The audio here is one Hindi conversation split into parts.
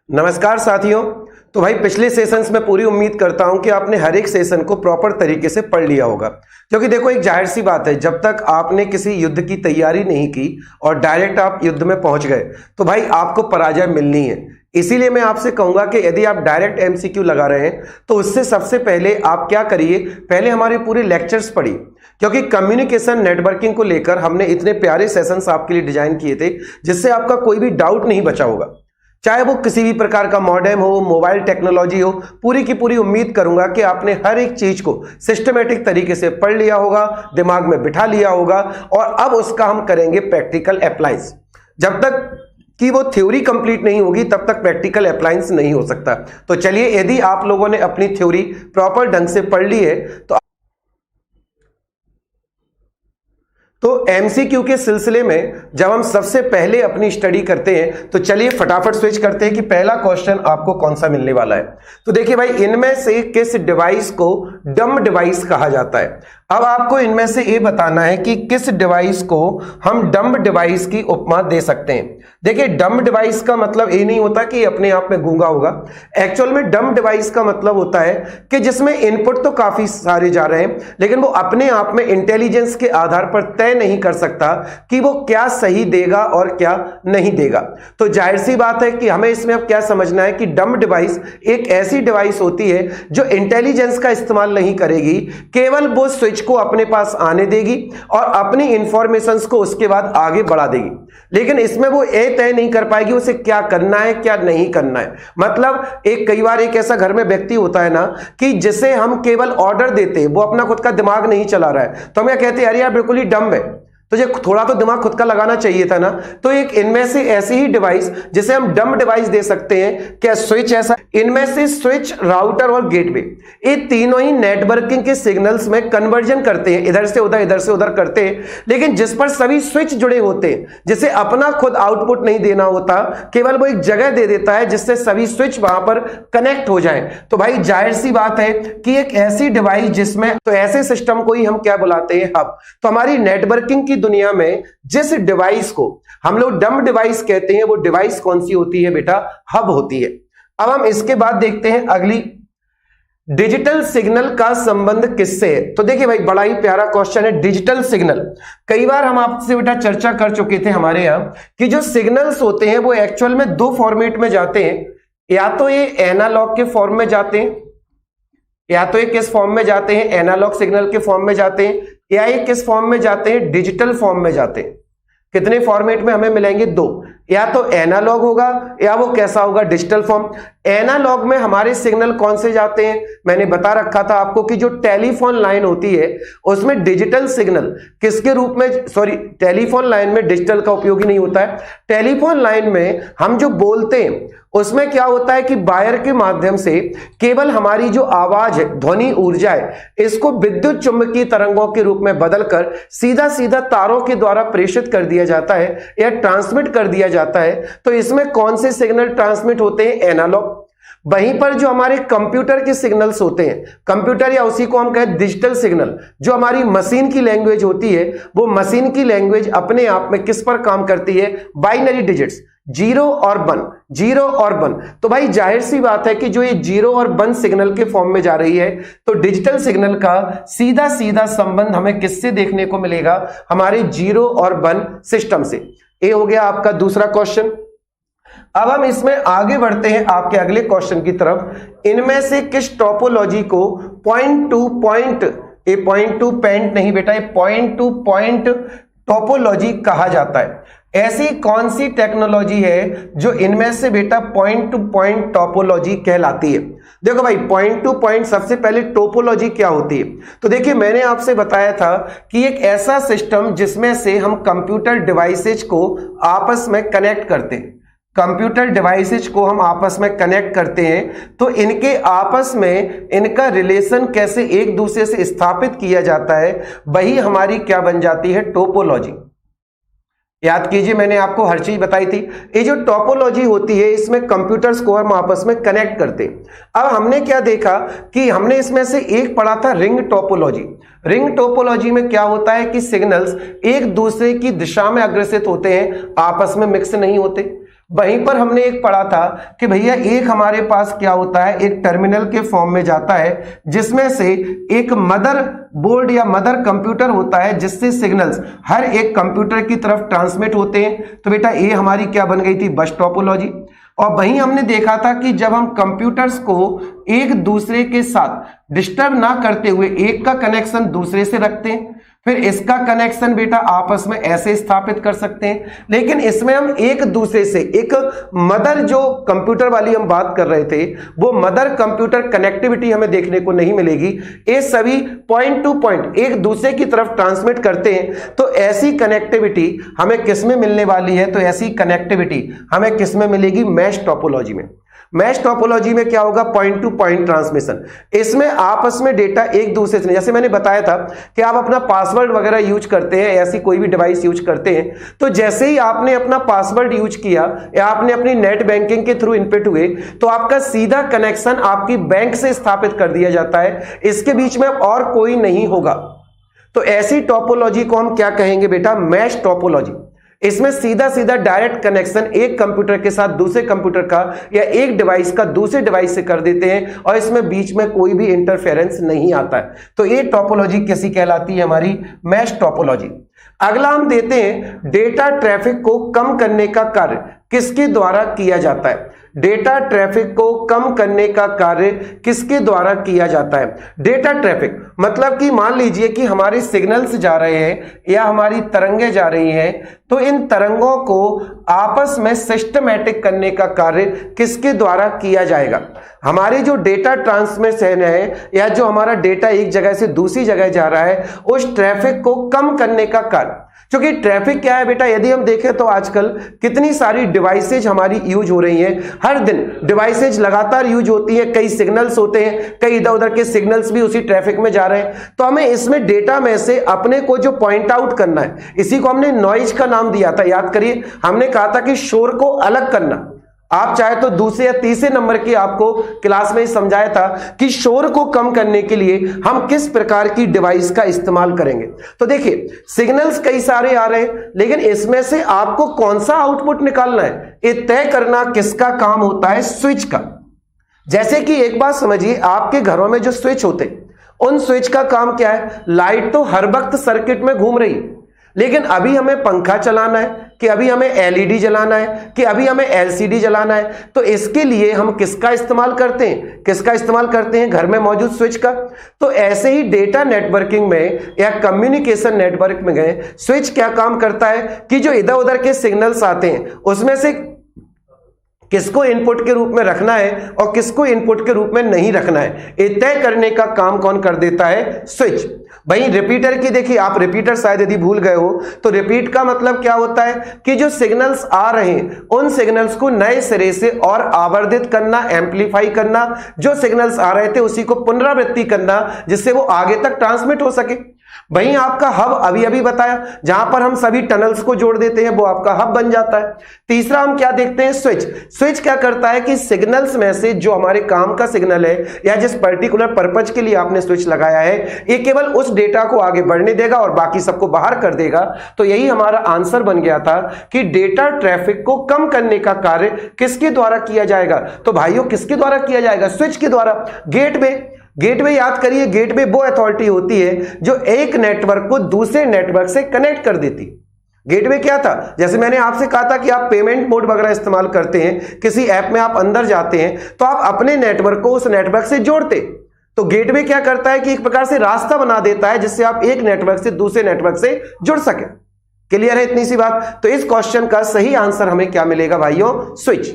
नमस्कार साथियों। तो भाई पिछले सेशंस में पूरी उम्मीद करता हूं कि आपने हर एक सेशन को प्रॉपर तरीके से पढ़ लिया होगा, क्योंकि देखो एक जाहिर सी बात है, जब तक आपने किसी युद्ध की तैयारी नहीं की और डायरेक्ट आप युद्ध में पहुंच गए तो भाई आपको पराजय मिलनी है। इसीलिए मैं आपसे कहूंगा कि यदि आप डायरेक्ट एमसीक्यू लगा रहे हैं तो उससे सबसे पहले आप क्या करिए, पहले हमारे पूरे लेक्चर्स पढ़िए, क्योंकि कम्युनिकेशन नेटवर्किंग को लेकर हमने इतने प्यारे सेशंस आपके लिए डिजाइन किए थे जिससे आपका कोई भी डाउट नहीं बचा होगा। चाहे वो किसी भी प्रकार का मॉडेम हो, मोबाइल टेक्नोलॉजी हो, पूरी की पूरी उम्मीद करूंगा कि आपने हर एक चीज को सिस्टमेटिक तरीके से पढ़ लिया होगा, दिमाग में बिठा लिया होगा और अब उसका हम करेंगे प्रैक्टिकल अप्लाइंस। जब तक कि वो थ्योरी कंप्लीट नहीं होगी तब तक प्रैक्टिकल अप्लाइंस नहीं हो सकता। तो चलिए, यदि आप लोगों ने अपनी थ्योरी प्रॉपर ढंग से पढ़ ली है तो एमसीक्यू के सिलसिले में जब हम सबसे पहले अपनी स्टडी करते हैं तो चलिए फटाफट स्विच करते हैं कि पहला क्वेश्चन आपको कौन सा मिलने वाला है। तो देखिए भाई, इनमें से किस डिवाइस को डम्ब डिवाइस कहा जाता है। अब आपको इनमें से ये बताना है कि किस डिवाइस को हम डम्ब डिवाइस की उपमा दे सकते हैं। देखिए, डम्ब डिवाइस का मतलब ये नहीं होता कि अपने आप में गूंगा होगा। एक्चुअल में डम्ब डिवाइस का मतलब होता है कि जिसमें इनपुट तो काफी सारे जा रहे हैं लेकिन वो अपने आप में इंटेलिजेंस के आधार पर तय नहीं कर सकता कि वो क्या सही देगा और क्या नहीं देगा। तो जाहिर सी बात है कि हमें इसमें अब क्या समझना है कि डम्ब डिवाइस एक ऐसी डिवाइस होती है जो इंटेलिजेंस का इस्तेमाल नहीं करेगी, केवल वो स्विच को अपने पास आने देगी और अपनी इंफॉर्मेशंस को उसके बाद आगे बढ़ा देगी, लेकिन इसमें वो ये तय नहीं कर पाएगी उसे क्या करना है क्या नहीं करना है। मतलब कई बार एक ऐसा घर में व्यक्ति होता है ना कि जिसे हम केवल ऑर्डर देते हैं, वो अपना खुद का दिमाग नहीं चला रहा है, तो हम कहते हैं अरे यार बिल्कुल ही डम्ब है, तुझे थोड़ा तो दिमाग खुद का लगाना चाहिए था ना। तो एक इनमें से ऐसी ही डिवाइस जिसे हम डम्ब डिवाइस दे सकते हैं। क्या स्विच ऐसा? इनमें से स्विच, राउटर और गेटवे, ये तीनों ही नेटवर्किंग के सिग्नल्स में कन्वर्जन करते हैं, इधर से उधर करते हैं, लेकिन जिस पर सभी स्विच जुड़े होते हैं, जिसे अपना खुद आउटपुट नहीं देना होता, केवल वो एक जगह दे देता है जिससे सभी स्विच वहां पर कनेक्ट हो जाए। तो भाई जाहिर सी बात है कि एक ऐसी डिवाइस जिसमें, तो ऐसे सिस्टम को ही हम क्या बुलाते हैं? हब। तो हमारी नेटवर्किंग दुनिया में जिस डिवाइस को हम लोग डम्ब डिवाइस कहते हैं वो डिवाइस कौन सी होती है बेटा? हब होती है। अब हम इसके बाद देखते हैं अगली, डिजिटल सिग्नल का संबंध किससे है। तो देखिए भाई, बड़ा ही प्यारा क्वेश्चन है डिजिटल सिग्नल। कई बार हम आपसे बेटा चर्चा कर चुके थे हमारे यहां कि जो सिग्नल्स होते हैं वो एक्चुअल में दो फॉर्मेट में जाते हैं, या तो ये एनालॉग के फॉर्म में जाते हैं, या तो ये किस फॉर्म में जाते हैं? एनालॉग सिग्नल के फॉर्म में जाते हैं, या ये किस फॉर्म में जाते हैं? डिजिटल फॉर्म में जाते हैं। कितने फॉर्मेट में हमें मिलेंगे? दो, या तो एनालॉग होगा या वो कैसा होगा? Digital form. एनालॉग में हमारे सिग्नल कौन से जाते हैं? मैंने बता रखा था आपको कि जो टेलीफोन लाइन होती है उसमें डिजिटल सिग्नल किसके रूप में, टेलीफोन लाइन में डिजिटल का उपयोग ही नहीं होता है। टेलीफोन लाइन में हम जो बोलते हैं उसमें क्या होता है कि वायर के माध्यम से केवल हमारी जो आवाज है, ध्वनि ऊर्जा है, इसको विद्युत चुंबकीय तरंगों के रूप में बदलकर सीधा सीधा तारों के द्वारा प्रेषित कर दिया जाता है या ट्रांसमिट कर दिया जाता है। तो इसमें कौन से सिग्नल ट्रांसमिट होते हैं? एनालॉग। वहीं पर जो हमारे कंप्यूटर के सिग्नल्स होते हैं, कंप्यूटर या उसी को हम कहें डिजिटल सिग्नल, जो हमारी मशीन की लैंग्वेज होती है, वो मशीन की लैंग्वेज अपने आप में किस पर काम करती है? बाइनरी डिजिट्स, 0 और 1, 0 और 1। तो भाई जाहिर सी बात है कि जो ये 0 और 1 सिग्नल के फॉर्म में जा रही है, तो डिजिटल सिग्नल का सीधा सीधा संबंध हमें किससे देखने को मिलेगा? हमारे 0 और 1 सिस्टम से। ये हो गया आपका दूसरा क्वेश्चन। अब हम इसमें आगे बढ़ते हैं आपके अगले क्वेश्चन की तरफ। इनमें से किस टोपोलॉजी को पॉइंट टू पॉइंट, ये पॉइंट टू पेंट नहीं बेटा, ये पॉइंट टू पॉइंट टोपोलॉजी कहा जाता है? ऐसी कौन सी टेक्नोलॉजी है जो इनमें से बेटा पॉइंट टू पॉइंट टोपोलॉजी कहलाती है? देखो भाई, पॉइंट टू पॉइंट, सबसे पहले टोपोलॉजी क्या होती है? तो देखिए, मैंने आपसे बताया था कि एक ऐसा सिस्टम जिसमें से हम कंप्यूटर डिवाइसेज को आपस में कनेक्ट करते हैं, कंप्यूटर डिवाइसेज को हम आपस में कनेक्ट करते हैं, तो इनके आपस में इनका रिलेशन कैसे एक दूसरे से स्थापित किया जाता है, वही हमारी क्या बन जाती है? टोपोलॉजी। याद कीजिए, मैंने आपको हर चीज बताई थी। ये जो टोपोलॉजी होती है इसमें कंप्यूटर्स को हम आपस में कनेक्ट करते हैं। अब हमने क्या देखा कि हमने इसमें से एक पढ़ा था रिंग टोपोलॉजी। रिंग टोपोलॉजी में क्या होता है कि सिग्नल्स एक दूसरे की दिशा में अग्रसित होते हैं, आपस में मिक्स नहीं होते। वहीं पर हमने एक पढ़ा था कि भैया एक हमारे पास क्या होता है, एक टर्मिनल के फॉर्म में जाता है जिसमें से एक मदर बोर्ड या मदर कंप्यूटर होता है जिससे सिग्नल्स हर एक कंप्यूटर की तरफ ट्रांसमिट होते हैं। तो बेटा ये हमारी क्या बन गई थी, बस टोपोलॉजी। और वहीं हमने देखा था कि जब हम कंप्यूटर्स को एक दूसरे के साथ डिस्टर्ब ना करते हुए एक का कनेक्शन दूसरे से रखते हैं, फिर इसका कनेक्शन बेटा आपस में ऐसे स्थापित कर सकते हैं, लेकिन इसमें हम एक दूसरे से एक मदर जो कंप्यूटर वाली हम बात कर रहे थे वो मदर कंप्यूटर कनेक्टिविटी हमें देखने को नहीं मिलेगी। ये सभी पॉइंट टू पॉइंट एक दूसरे की तरफ ट्रांसमिट करते हैं। तो ऐसी कनेक्टिविटी हमें किस में मिलने वाली है, तो ऐसी कनेक्टिविटी हमें किस में मिलेगी, मैश टोपोलॉजी में। मैश टोपोलॉजी में क्या होगा, पॉइंट टू पॉइंट ट्रांसमिशन। इसमें आपस में डेटा एक दूसरे से, जैसे मैंने बताया था कि आप अपना पासवर्ड वगैरह यूज करते हैं, ऐसी कोई भी डिवाइस यूज करते हैं, तो जैसे ही आपने अपना पासवर्ड यूज किया या आपने अपनी नेट बैंकिंग के थ्रू इनपुट हुए तो आपका सीधा कनेक्शन आपकी बैंक से स्थापित कर दिया जाता है, इसके बीच में और कोई नहीं होगा। तो ऐसी टोपोलॉजी को हम क्या कहेंगे बेटा, मैश टोपोलॉजी। इसमें सीधा सीधा डायरेक्ट कनेक्शन एक कंप्यूटर के साथ दूसरे कंप्यूटर का या एक डिवाइस का दूसरे डिवाइस से कर देते हैं और इसमें बीच में कोई भी इंटरफेरेंस नहीं आता है। तो ये टोपोलॉजी कैसी कहलाती है, हमारी मैश टोपोलॉजी। अगला हम देते हैं डेटा ट्रैफिक को कम करने का कार्य किसके द्वारा किया जाता है। डेटा ट्रैफिक को कम करने का कार्य किसके द्वारा किया जाता है। डेटा ट्रैफिक मतलब कि मान लीजिए कि हमारे सिग्नल्स जा रहे हैं या हमारी तरंगें जा रही हैं, तो इन तरंगों को आपस में सिस्टमैटिक करने का कार्य किसके द्वारा किया जाएगा। हमारी जो डेटा ट्रांसमिशन है या जो हमारा डेटा एक जगह से दूसरी जगह जा रहा है उस ट्रैफिक को कम करने का कार्य। क्योंकि ट्रैफिक क्या है बेटा, यदि हम देखें तो आजकल कितनी सारी डिवाइसेज हमारी यूज हो रही हैं, हर दिन डिवाइसेज लगातार यूज होती हैं, कई सिग्नल्स होते हैं, कई इधर उधर के सिग्नल्स भी उसी ट्रैफिक में जा रहे हैं। तो हमें इसमें डेटा में से अपने को जो पॉइंट आउट करना है, इसी को हमने नॉइज का नाम दिया था, याद करिए। हमने कहा था कि शोर को अलग करना। आप चाहे तो दूसरे या तीसरे नंबर की आपको क्लास में समझाया था कि शोर को कम करने के लिए हम किस प्रकार की डिवाइस का इस्तेमाल करेंगे। तो देखिए सिग्नल्स कई सारे आ रहे हैं, लेकिन इसमें से आपको कौन सा आउटपुट निकालना है ये तय करना किसका काम होता है, स्विच का। जैसे कि एक बात समझिए, आपके घरों में जो स्विच होते उन स्विच का काम क्या है, लाइट तो हर वक्त सर्किट में घूम रही, लेकिन अभी हमें पंखा चलाना है, कि अभी हमें एलईडी जलाना है, कि अभी हमें एलसीडी जलाना है, तो इसके लिए हम किसका इस्तेमाल करते हैं, किसका इस्तेमाल करते हैं, घर में मौजूद स्विच का। तो ऐसे ही डेटा नेटवर्किंग में या कम्युनिकेशन नेटवर्क में गए स्विच क्या काम करता है कि जो इधर उधर के सिग्नल्स आते हैं उसमें से किसको इनपुट के रूप में रखना है और किसको इनपुट के रूप में नहीं रखना है, ये तय करने का काम कौन कर देता है, स्विच। भाई रिपीटर की देखिए, आप रिपीटर शायद यदि भूल गए हो तो रिपीट का मतलब क्या होता है कि जो सिग्नल्स आ रहे हैं उन सिग्नल्स को नए सिरे से और आवर्धित करना, एम्पलीफाई करना, जो सिग्नल्स आ रहे थे उसी को पुनरावृत्ति करना जिससे वो आगे तक ट्रांसमिट हो सके। वहीं आपका हब अभी अभी बताया, जहां पर हम सभी टनल्स को जोड़ देते हैं वो आपका हब बन जाता है। तीसरा हम क्या देखते हैं, स्विच। स्विच क्या करता है कि सिग्नल्स में से जो हमारे काम का सिग्नल है या जिस पर्टिकुलर पर्पज के लिए आपने स्विच लगाया है ये केवल उस डेटा को आगे बढ़ने देगा और बाकी सबको बाहर कर देगा। तो यही हमारा आंसर बन गया था कि डेटा ट्रैफिक को कम करने का कार्य किसके द्वारा किया जाएगा। तो भाइयों किसके द्वारा किया जाएगा, स्विच के द्वारा। गेटवे याद करिए, गेटवे वो अथॉरिटी होती है जो एक नेटवर्क को दूसरे नेटवर्क से कनेक्ट कर देती। गेटवे क्या था, जैसे मैंने आपसे कहा था कि आप पेमेंट मोड वगैरह इस्तेमाल करते हैं, किसी ऐप में आप अंदर जाते हैं तो आप अपने नेटवर्क को उस नेटवर्क से जोड़ते। तो गेटवे क्या करता है कि एक प्रकार से रास्ता बना देता है जिससे आप एक नेटवर्क से दूसरे नेटवर्क से जुड़ सके। क्लियर है इतनी सी बात। तो इस क्वेश्चन का सही आंसर हमें क्या मिलेगा भाइयों, स्विच।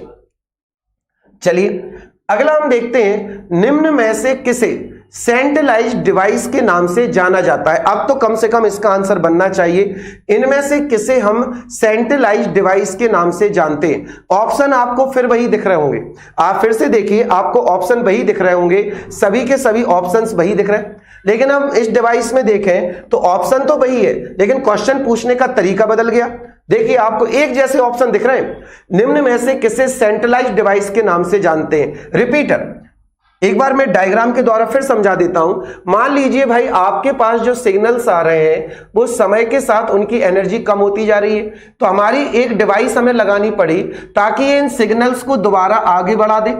चलिए अगला हम देखते हैं, निम्न में से किसे सेंट्रलाइज्ड डिवाइस के नाम से जाना जाता है। अब तो कम से कम इसका आंसर बनना चाहिए, इनमें से किसे हम सेंट्रलाइज्ड डिवाइस के नाम से जानते हैं। ऑप्शन आपको फिर वही दिख रहे होंगे, आप फिर से देखिए, आपको ऑप्शन वही दिख रहे होंगे, सभी के सभी ऑप्शंस वही दिख रहे हैं। लेकिन हम इस डिवाइस में देखें तो ऑप्शन तो वही है, लेकिन क्वेश्चन पूछने का तरीका बदल गया। देखिए आपको एक जैसे ऑप्शन दिख रहे हैं, निम्न में से किसे सेंट्रलाइज्ड डिवाइस के नाम से जानते हैं, रिपीटर। एक बार मैं डायग्राम के द्वारा फिर समझा देता हूं। मान लीजिए भाई आपके पास जो सिग्नल्स आ रहे हैं वो समय के साथ उनकी एनर्जी कम होती जा रही है, तो हमारी एक डिवाइस हमें लगानी पड़ी ताकि ये इन सिग्नल्स को दोबारा आगे बढ़ा दे।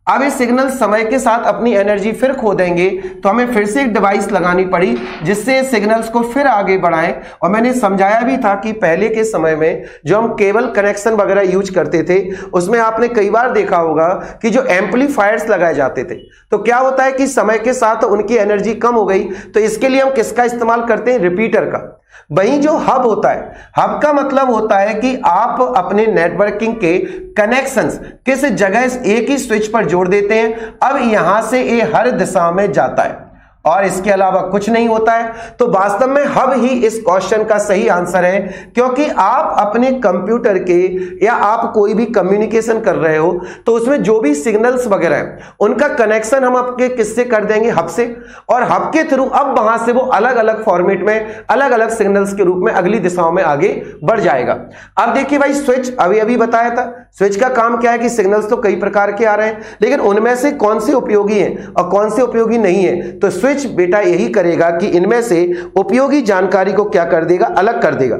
अब ये सिग्नल समय के साथ अपनी एनर्जी फिर खो देंगे, तो हमें फिर से एक डिवाइस लगानी पड़ी जिससे सिग्नल्स को फिर आगे बढ़ाएं। और मैंने समझाया भी था कि पहले के समय में जो हम केबल कनेक्शन वगैरह यूज करते थे उसमें आपने कई बार देखा होगा कि जो एम्पलीफायर्स लगाए जाते थे, तो क्या होता है कि समय के साथ उनकी एनर्जी कम हो गई, तो इसके लिए हम किसका इस्तेमाल करते हैं, रिपीटर का। वहीं जो हब होता है, हब का मतलब होता है कि आप अपने नेटवर्किंग के कनेक्शंस किस जगह एक ही स्विच पर जोड़ देते हैं। अब यहां से ये हर दिशा में जाता है और इसके अलावा कुछ नहीं होता है। तो वास्तव में हब ही इस क्वेश्चन का सही आंसर है, क्योंकि आप अपने कंप्यूटर के या आप कोई भी कम्युनिकेशन कर रहे हो तो उसमें जो भी सिग्नल्स वगैरह है उनका कनेक्शन हम आपके किससे कर देंगे, हब से। और हब के थ्रू अब वहां से वो अलग अलग फॉर्मेट में अलग अलग सिग्नल्स के रूप में अगली दिशाओं में आगे बढ़ जाएगा। अब देखिए भाई, स्विच अभी अभी बताया था, स्विच का काम क्या है कि सिग्नल्स तो कई प्रकार के आ रहे हैं, लेकिन उनमें से कौन से उपयोगी हैं और कौन से उपयोगी नहीं है। तो स्विच बेटा यही करेगा कि इनमें से उपयोगी जानकारी को क्या कर देगा, अलग कर देगा।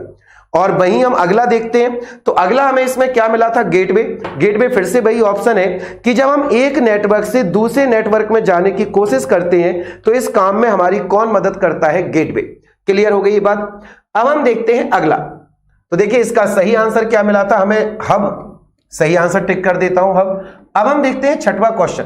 और वहीं हम अगला देखते हैं, तो अगला हमें इसमें क्या मिला था, गेटवे। गेटवे फिर से वही ऑप्शन है कि जब हम एक नेटवर्क से दूसरे नेटवर्क में जाने की कोशिश करते हैं तो इस काम में हमारी कौन मदद करता है, गेटवे। क्लियर हो गई ये बात। अब हम देखते हैं अगला। तो देखिए इसका सही आंसर क्या मिला था हमें, हब। सही आंसर टिक कर देता हूं हब। अब हम देखते हैं छठवां क्वेश्चन।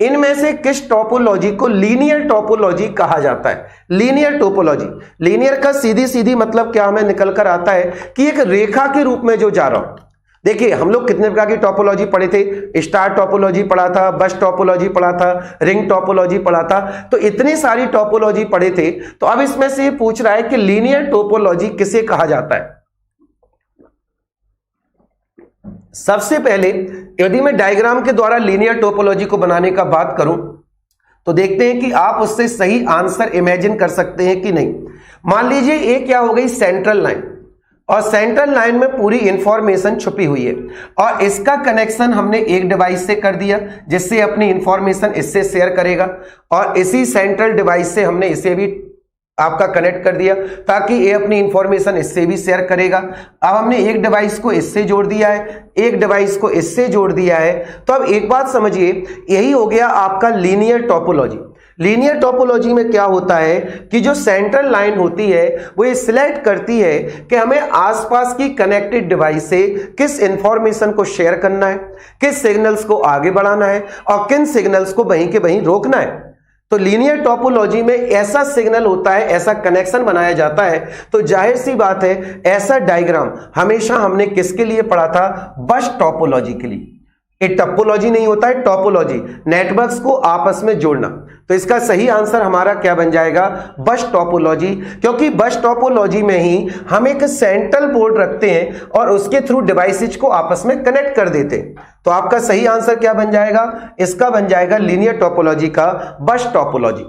इनमें से किस टोपोलॉजी को लीनियर टोपोलॉजी कहा जाता है। लीनियर टोपोलॉजी, लीनियर का सीधी सीधी मतलब क्या हमें निकल कर आता है कि एक रेखा के रूप में जो जा रहा हूं। देखिए हम लोग कितने प्रकार की टोपोलॉजी पढ़े थे, स्टार टोपोलॉजी पढ़ा था, बस टोपोलॉजी पढ़ा था, रिंग टोपोलॉजी पढ़ा था, तो इतनी सारी टोपोलॉजी पढ़े थे। तो अब इसमें से ये पूछ रहा है कि लीनियर टोपोलॉजी किसे कहा जाता है। सबसे पहले यदि मैं डायग्राम के द्वारा लीनियर टोपोलॉजी को बनाने का बात करूं तो देखते हैं कि आप उससे सही आंसर इमेजिन कर सकते हैं कि नहीं। मान लीजिए ये क्या हो गई, सेंट्रल लाइन, और सेंट्रल लाइन में पूरी इंफॉर्मेशन छुपी हुई है और इसका कनेक्शन हमने एक डिवाइस से कर दिया जिससे अपनी इंफॉर्मेशन इससे शेयर करेगा, और इसी सेंट्रल डिवाइस से हमने इसे भी आपका कनेक्ट कर दिया ताकि ये अपनी इंफॉर्मेशन इससे भी शेयर करेगा। अब हमने एक डिवाइस को इससे जोड़ दिया है, एक डिवाइस को इससे जोड़ दिया है। तो अब एक बात समझिए, यही हो गया आपका लीनियर टोपोलॉजी। लीनियर टोपोलॉजी में क्या होता है कि जो सेंट्रल लाइन होती है वो ये सिलेक्ट करती है कि हमें आसपास की कनेक्टेड डिवाइस से किस इंफॉर्मेशन को शेयर करना है, किस सिग्नल्स को आगे बढ़ाना है और किन सिग्नल्स को वहीं के वहीं रोकना है। तो लीनियर टोपोलॉजी में ऐसा सिग्नल होता है, ऐसा कनेक्शन बनाया जाता है। तो जाहिर सी बात है ऐसा डायग्राम हमेशा हमने किसके लिए पढ़ा था, बस टोपोलॉजी के लिए। ये टोपोलॉजी नहीं होता है, टोपोलॉजी, नेटवर्क्स को आपस में जोड़ना। तो इसका सही आंसर हमारा क्या बन जाएगा, बस टोपोलॉजी, क्योंकि बस टोपोलॉजी में ही हम एक सेंट्रल बोर्ड रखते हैं और उसके थ्रू डिवाइसेज को आपस में कनेक्ट कर देते हैं। तो आपका सही आंसर क्या बन जाएगा, इसका बन जाएगा लीनियर टोपोलॉजी का बस टोपोलॉजी।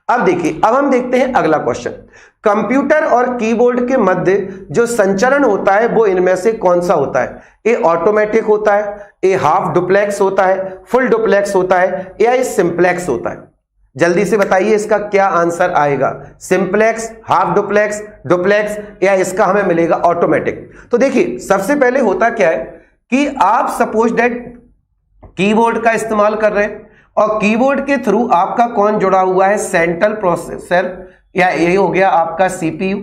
अब देखिए, अब हम देखते हैं अगला क्वेश्चन। कंप्यूटर और कीबोर्ड के मध्य जो संचरण होता है वो इनमें से कौन सा होता है। ए ऑटोमेटिक होता है, ए हाफ डुप्लेक्स होता है, फुल डुप्लेक्स होता है, या ये सिंप्लेक्स होता है। जल्दी से बताइए इसका क्या आंसर आएगा, सिंप्लेक्स, हाफ डुप्लेक्स, डुप्लेक्स, या इसका हमें मिलेगा ऑटोमेटिक। तो देखिए सबसे पहले होता क्या है कि आप सपोज दैट कीबोर्ड का इस्तेमाल कर रहे हैं और कीबोर्ड के थ्रू आपका कौन जुड़ा हुआ है, सेंट्रल प्रोसेसर, या यही हो गया आपका सीपीयू।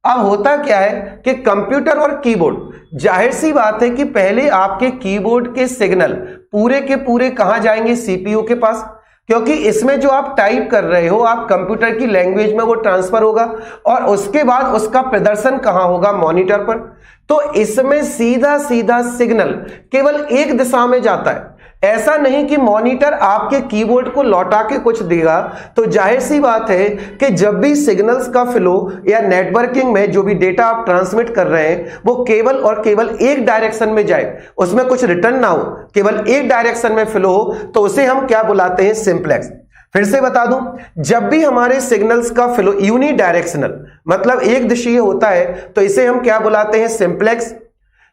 अब होता क्या है कि कंप्यूटर और कीबोर्ड, जाहिर सी बात है कि पहले आपके कीबोर्ड के सिग्नल पूरे के पूरे कहां जाएंगे, सीपीयू के पास, क्योंकि इसमें जो आप टाइप कर रहे हो आप कंप्यूटर की लैंग्वेज में वो ट्रांसफर होगा और उसके बाद उसका प्रदर्शन कहां होगा, मॉनिटर पर। तो इसमें सीधा सीधा सिग्नल केवल एक दिशा में जाता है, ऐसा नहीं कि मॉनिटर आपके कीबोर्ड को लौटा के कुछ देगा। तो जाहिर सी बात है कि जब भी सिग्नल्स का फ्लो या नेटवर्किंग में जो भी डेटा आप ट्रांसमिट कर रहे हैं वो केवल और केवल एक डायरेक्शन में जाए, उसमें कुछ रिटर्न ना हो, केवल एक डायरेक्शन में फ्लो हो, तो उसे हम क्या बुलाते हैं, सिंप्लेक्स। फिर से बता दूं, जब भी हमारे सिग्नल्स का फ्लो यूनी डायरेक्शनल मतलब एक दिशीय होता है तो इसे हम क्या बुलाते हैं, सिंप्लेक्स।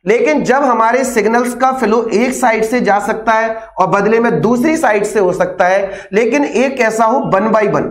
लेकिन जब हमारे सिग्नल्स का फ्लो एक साइड से जा सकता है और बदले में दूसरी साइड से हो सकता है, लेकिन एक कैसा हो 1 by 1।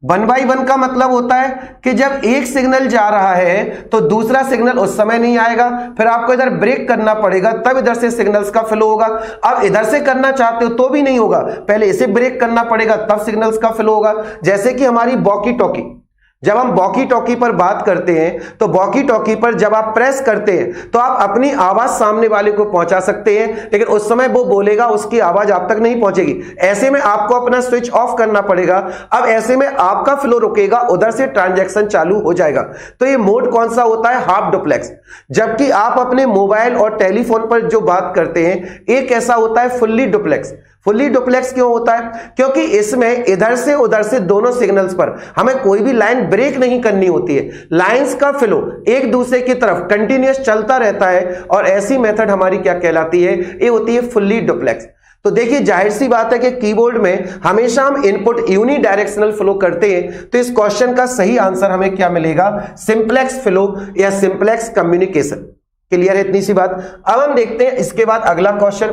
1 by 1 का मतलब होता है कि जब एक सिग्नल जा रहा है तो दूसरा सिग्नल उस समय नहीं आएगा, फिर आपको इधर ब्रेक करना पड़ेगा, तब इधर से सिग्नल्स का फ्लो होगा। अब इधर से करना चाहते हो तो भी नहीं होगा, पहले इसे ब्रेक करना पड़ेगा तब सिग्नल्स का फ्लो होगा। जैसे कि हमारी वॉकी टॉकी, जब हम वॉकी टॉकी पर बात करते हैं तो वॉकी टॉकी पर जब आप प्रेस करते हैं तो आप अपनी आवाज सामने वाले को पहुंचा सकते हैं, लेकिन उस समय वो बोलेगा, उसकी आवाज आप तक नहीं पहुंचेगी। ऐसे में आपको अपना स्विच ऑफ करना पड़ेगा। अब ऐसे में आपका फ्लो रुकेगा, उधर से ट्रांजैक्शन चालू हो जाएगा। तो ये मोड कौन सा होता है? Half duplex. जबकि आप अपने मोबाइल और टेलीफोन पर जो बात करते हैं एक ऐसा होता है फुल्ली डुप्लेक्स। फुल्ली डुप्लेक्स क्यों होता है? क्योंकि इसमें इधर से उधर से दोनों सिग्नल्स पर हमें कोई भी लाइन ब्रेक नहीं करनी होती है। लाइंस का फ्लो एक दूसरे की तरफ कंटिन्यूअस चलता रहता है और ऐसी मेथड हमारी क्या कहलाती है? ये होती है फुल्ली डुप्लेक्स। तो देखिए जाहिर सी बात है कि कीबोर्ड में हमेशा हम इनपुट यूनि डायरेक्शनल फ्लो करते हैं, तो इस क्वेश्चन का सही आंसर हमें क्या मिलेगा? सिंप्लेक्स फ्लो या सिंप्लेक्स कम्युनिकेशन। क्लियर है इतनी सी बात? अब हम देखते हैं इसके बाद अगला क्वेश्चन,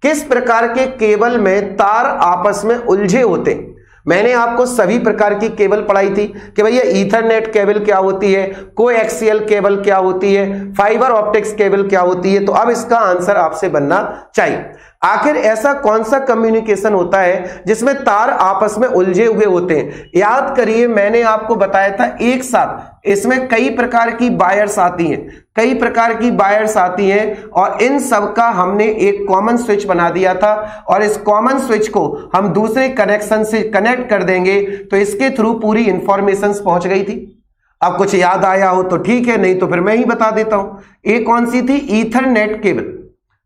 किस प्रकार के केबल में तार आपस में उलझे होते हैं? मैंने आपको सभी प्रकार की केबल पढ़ाई थी कि भैया ईथरनेट केबल क्या होती है, कोएक्सियल केबल क्या होती है, फाइबर ऑप्टिक्स केबल क्या होती है। तो अब इसका आंसर आपसे बनना चाहिए, आखिर ऐसा कौन सा कम्युनिकेशन होता है जिसमें तार आपस में उलझे हुए होते हैं? याद करिए मैंने आपको बताया था एक साथ इसमें कई प्रकार की वायर्स आती हैं, कई प्रकार की वायर्स आती हैं और इन सब का हमने एक कॉमन स्विच बना दिया था और इस कॉमन स्विच को हम दूसरे कनेक्शन से कनेक्ट कर देंगे तो इसके थ्रू पूरी इंफॉर्मेशन पहुंच गई थी। अब कुछ याद आया हो तो ठीक है, नहीं तो फिर मैं ही बता देता हूं। ये कौन सी थी? Ethernet cable.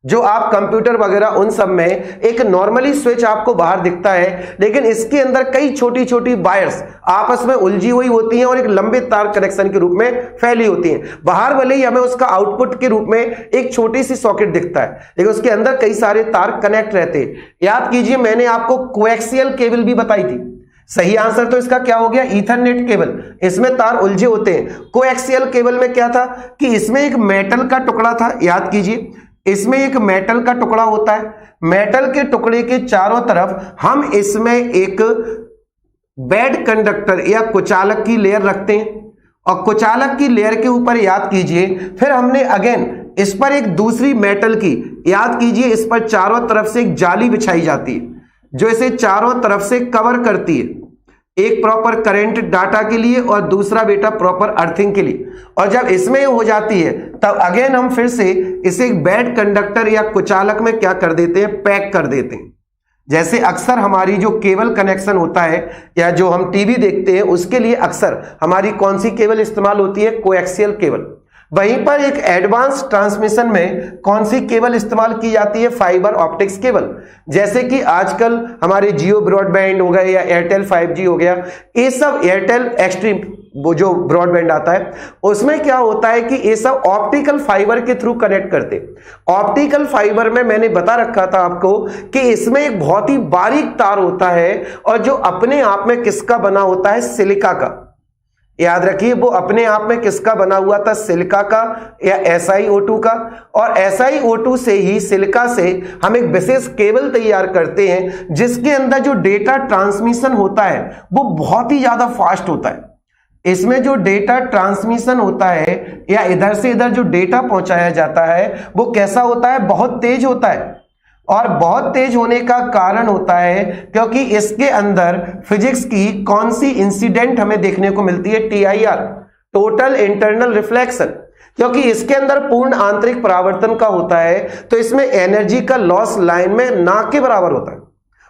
जो आप कंप्यूटर वगैरह उन सब में एक नॉर्मली स्विच आपको बाहर दिखता है, लेकिन इसके अंदर कई छोटी छोटी वायर्स आपस में उलझी हुई होती हैं और एक लंबे तार कनेक्शन के रूप में फैली होती हैं। बाहर भले ही हमें उसका आउटपुट के रूप में एक छोटी सी सॉकेट दिखता है, लेकिन उसके अंदर कई सारे तार कनेक्ट रहते हैं। याद कीजिए मैंने आपको कोएक्सियल केबल भी बताई थी। सही आंसर तो इसका क्या हो गया? Ethernet cable. इसमें तार उलझे होते हैं। कोएक्सियल केबल में क्या था कि इसमें एक मेटल का टुकड़ा था। याद कीजिए इसमें एक मेटल का टुकड़ा होता है, मेटल के टुकड़े के चारों तरफ हम इसमें एक बेड कंडक्टर या कुचालक की लेयर रखते हैं और कुचालक की लेयर के ऊपर याद कीजिए फिर हमने अगेन इस पर एक दूसरी मेटल की, याद कीजिए इस पर चारों तरफ से एक जाली बिछाई जाती है जो इसे चारों तरफ से कवर करती है, एक प्रॉपर करंट डाटा के लिए और दूसरा बेटा प्रॉपर अर्थिंग के लिए। और जब इसमें हो जाती है तब अगेन हम फिर से इसे एक बेड कंडक्टर या कुचालक में क्या कर देते हैं? पैक कर देते हैं। जैसे अक्सर हमारी जो केबल कनेक्शन होता है या जो हम टीवी देखते हैं उसके लिए अक्सर हमारी कौन सी केबल इस्तेमाल होती है? Coaxial cable. वहीं पर एक एडवांस ट्रांसमिशन में कौन सी केबल इस्तेमाल की जाती है? Fibre optics cable. जैसे कि आजकल हमारे जियो ब्रॉडबैंड हो गए या एयरटेल 5G हो गया, ये सब एयरटेल एक्सट्रीम वो जो ब्रॉडबैंड आता है उसमें क्या होता है कि ये सब ऑप्टिकल फाइबर के थ्रू कनेक्ट करते। ऑप्टिकल फाइबर में मैंने बता रखा था आपको कि इसमें एक बहुत ही बारीक तार होता है और जो अपने आप में किसका बना होता है? सिलिका का। याद रखिए वो अपने आप में किसका बना हुआ था? सिलिका का या SiO2 का। और SiO2 से ही, सिलिका से हम एक विशेष केबल तैयार करते हैं जिसके अंदर जो डेटा ट्रांसमिशन होता है वो बहुत ही ज्यादा फास्ट होता है। इसमें जो डेटा ट्रांसमिशन होता है या इधर से इधर जो डेटा पहुंचाया जाता है वो कैसा होता है? बहुत तेज होता है। और बहुत तेज होने का कारण होता है क्योंकि इसके अंदर फिजिक्स की कौन सी इंसिडेंट हमें देखने को मिलती है? TIR, total internal reflection. क्योंकि इसके अंदर पूर्ण आंतरिक परावर्तन का होता है तो इसमें एनर्जी का लॉस लाइन में ना के बराबर होता है।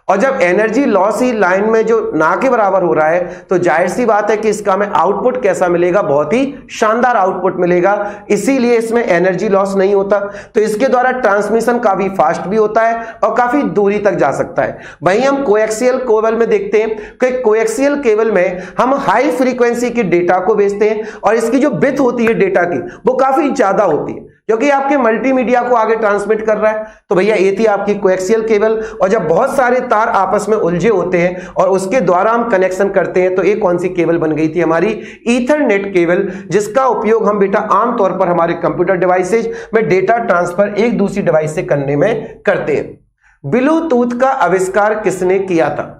और जब एनर्जी लॉस ही लाइन में जो ना के बराबर हो रहा है तो जाहिर सी बात है कि इसका हमें आउटपुट कैसा मिलेगा? बहुत ही शानदार आउटपुट मिलेगा। इसीलिए इसमें एनर्जी लॉस नहीं होता, तो इसके द्वारा ट्रांसमिशन काफी फास्ट भी होता है और काफी दूरी तक जा सकता है। वहीं हम कोएक्सियल केबल में देखते हैं कि कोएक्सियल केबल में हम हाई फ्रीक्वेंसी के डेटा को भेजते हैं और इसकी जो विड्थ होती है डेटा की वो काफी ज्यादा होती है क्योंकि आपके मल्टीमीडिया को आगे ट्रांसमिट कर रहा है। तो भैया ये थी आपकी कोएक्सियल केबल। और जब बहुत सारे तार आपस में उलझे होते हैं और उसके द्वारा हम कनेक्शन करते हैं। तो एक कौन सी केबल बन गई थी हमारी? ईथरनेट केबल, जिसका उपयोग हम बेटा आमतौर पर हमारे कंप्यूटर डिवाइसेज में डेटा ट्रांसफर एक दूसरी डिवाइस से करने में करते हैं। ब्लूटूथ का आविष्कार किसने किया था?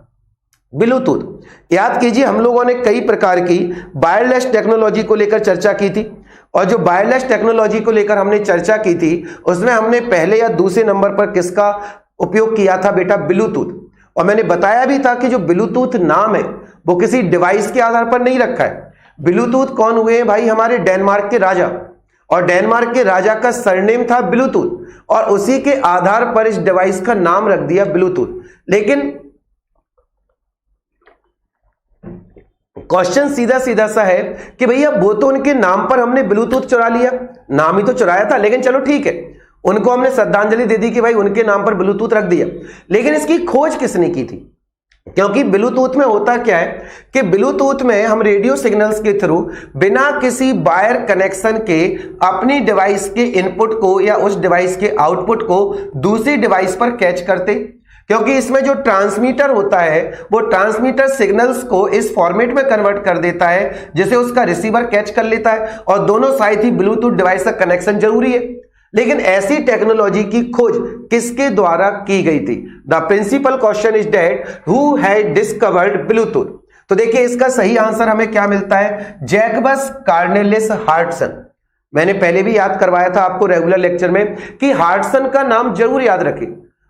ब्लूटूथ याद कीजिए, हम लोगों ने कई प्रकार की वायरलेस टेक्नोलॉजी को लेकर चर्चा की थी और जो वायरलेस टेक्नोलॉजी को लेकर हमने चर्चा की थी उसमें हमने पहले या दूसरे नंबर पर किसका उपयोग किया था बेटा? ब्लूटूथ। और मैंने बताया भी था कि जो ब्लूटूथ नाम है वो किसी डिवाइस के आधार पर नहीं रखा है। ब्लूटूथ कौन हुए हैं भाई? हमारे डेनमार्क के राजा, और डेनमार्क के राजा का सरनेम था ब्लूटूथ और उसी के आधार पर इस डिवाइस का नाम रख दिया ब्लूटूथ। लेकिन क्वेश्चन सीधा सीधा सा है कि भैया वो तो उनके नाम पर हमने ब्लूटूथ चुरा लिया, नाम ही तो चुराया था, लेकिन चलो ठीक है, उनको हमने श्रद्धांजलि दे दी कि भाई उनके नाम पर ब्लूटूथ रख दिया। लेकिन इसकी खोज किसने की थी? क्योंकि ब्लूटूथ में होता क्या है कि ब्लूटूथ में हम रेडियो सिग्नल्स के थ्रू बिना किसी वायर कनेक्शन के अपनी डिवाइस के इनपुट को या उस डिवाइस के आउटपुट को दूसरी डिवाइस पर कैच करते, क्योंकि इसमें जो ट्रांसमीटर होता है वो ट्रांसमीटर सिग्नल्स को इस फॉर्मेट में कन्वर्ट कर देता है जिसे उसका रिसीवर कैच कर लेता है और दोनों साइड ही ब्लूटूथ डिवाइस का कनेक्शन जरूरी है। लेकिन ऐसी टेक्नोलॉजी की खोज किसके द्वारा की गई थी? The principal question is that who had discovered Bluetooth? तो देखिए इसका सही आंसर हमें क्या मिलता है? जैकबस कार्नेलिस हार्टसन। मैंने पहले भी याद करवाया था आपको रेगुलर लेक्चर में कि हार्टसन का नाम जरूर याद रखें।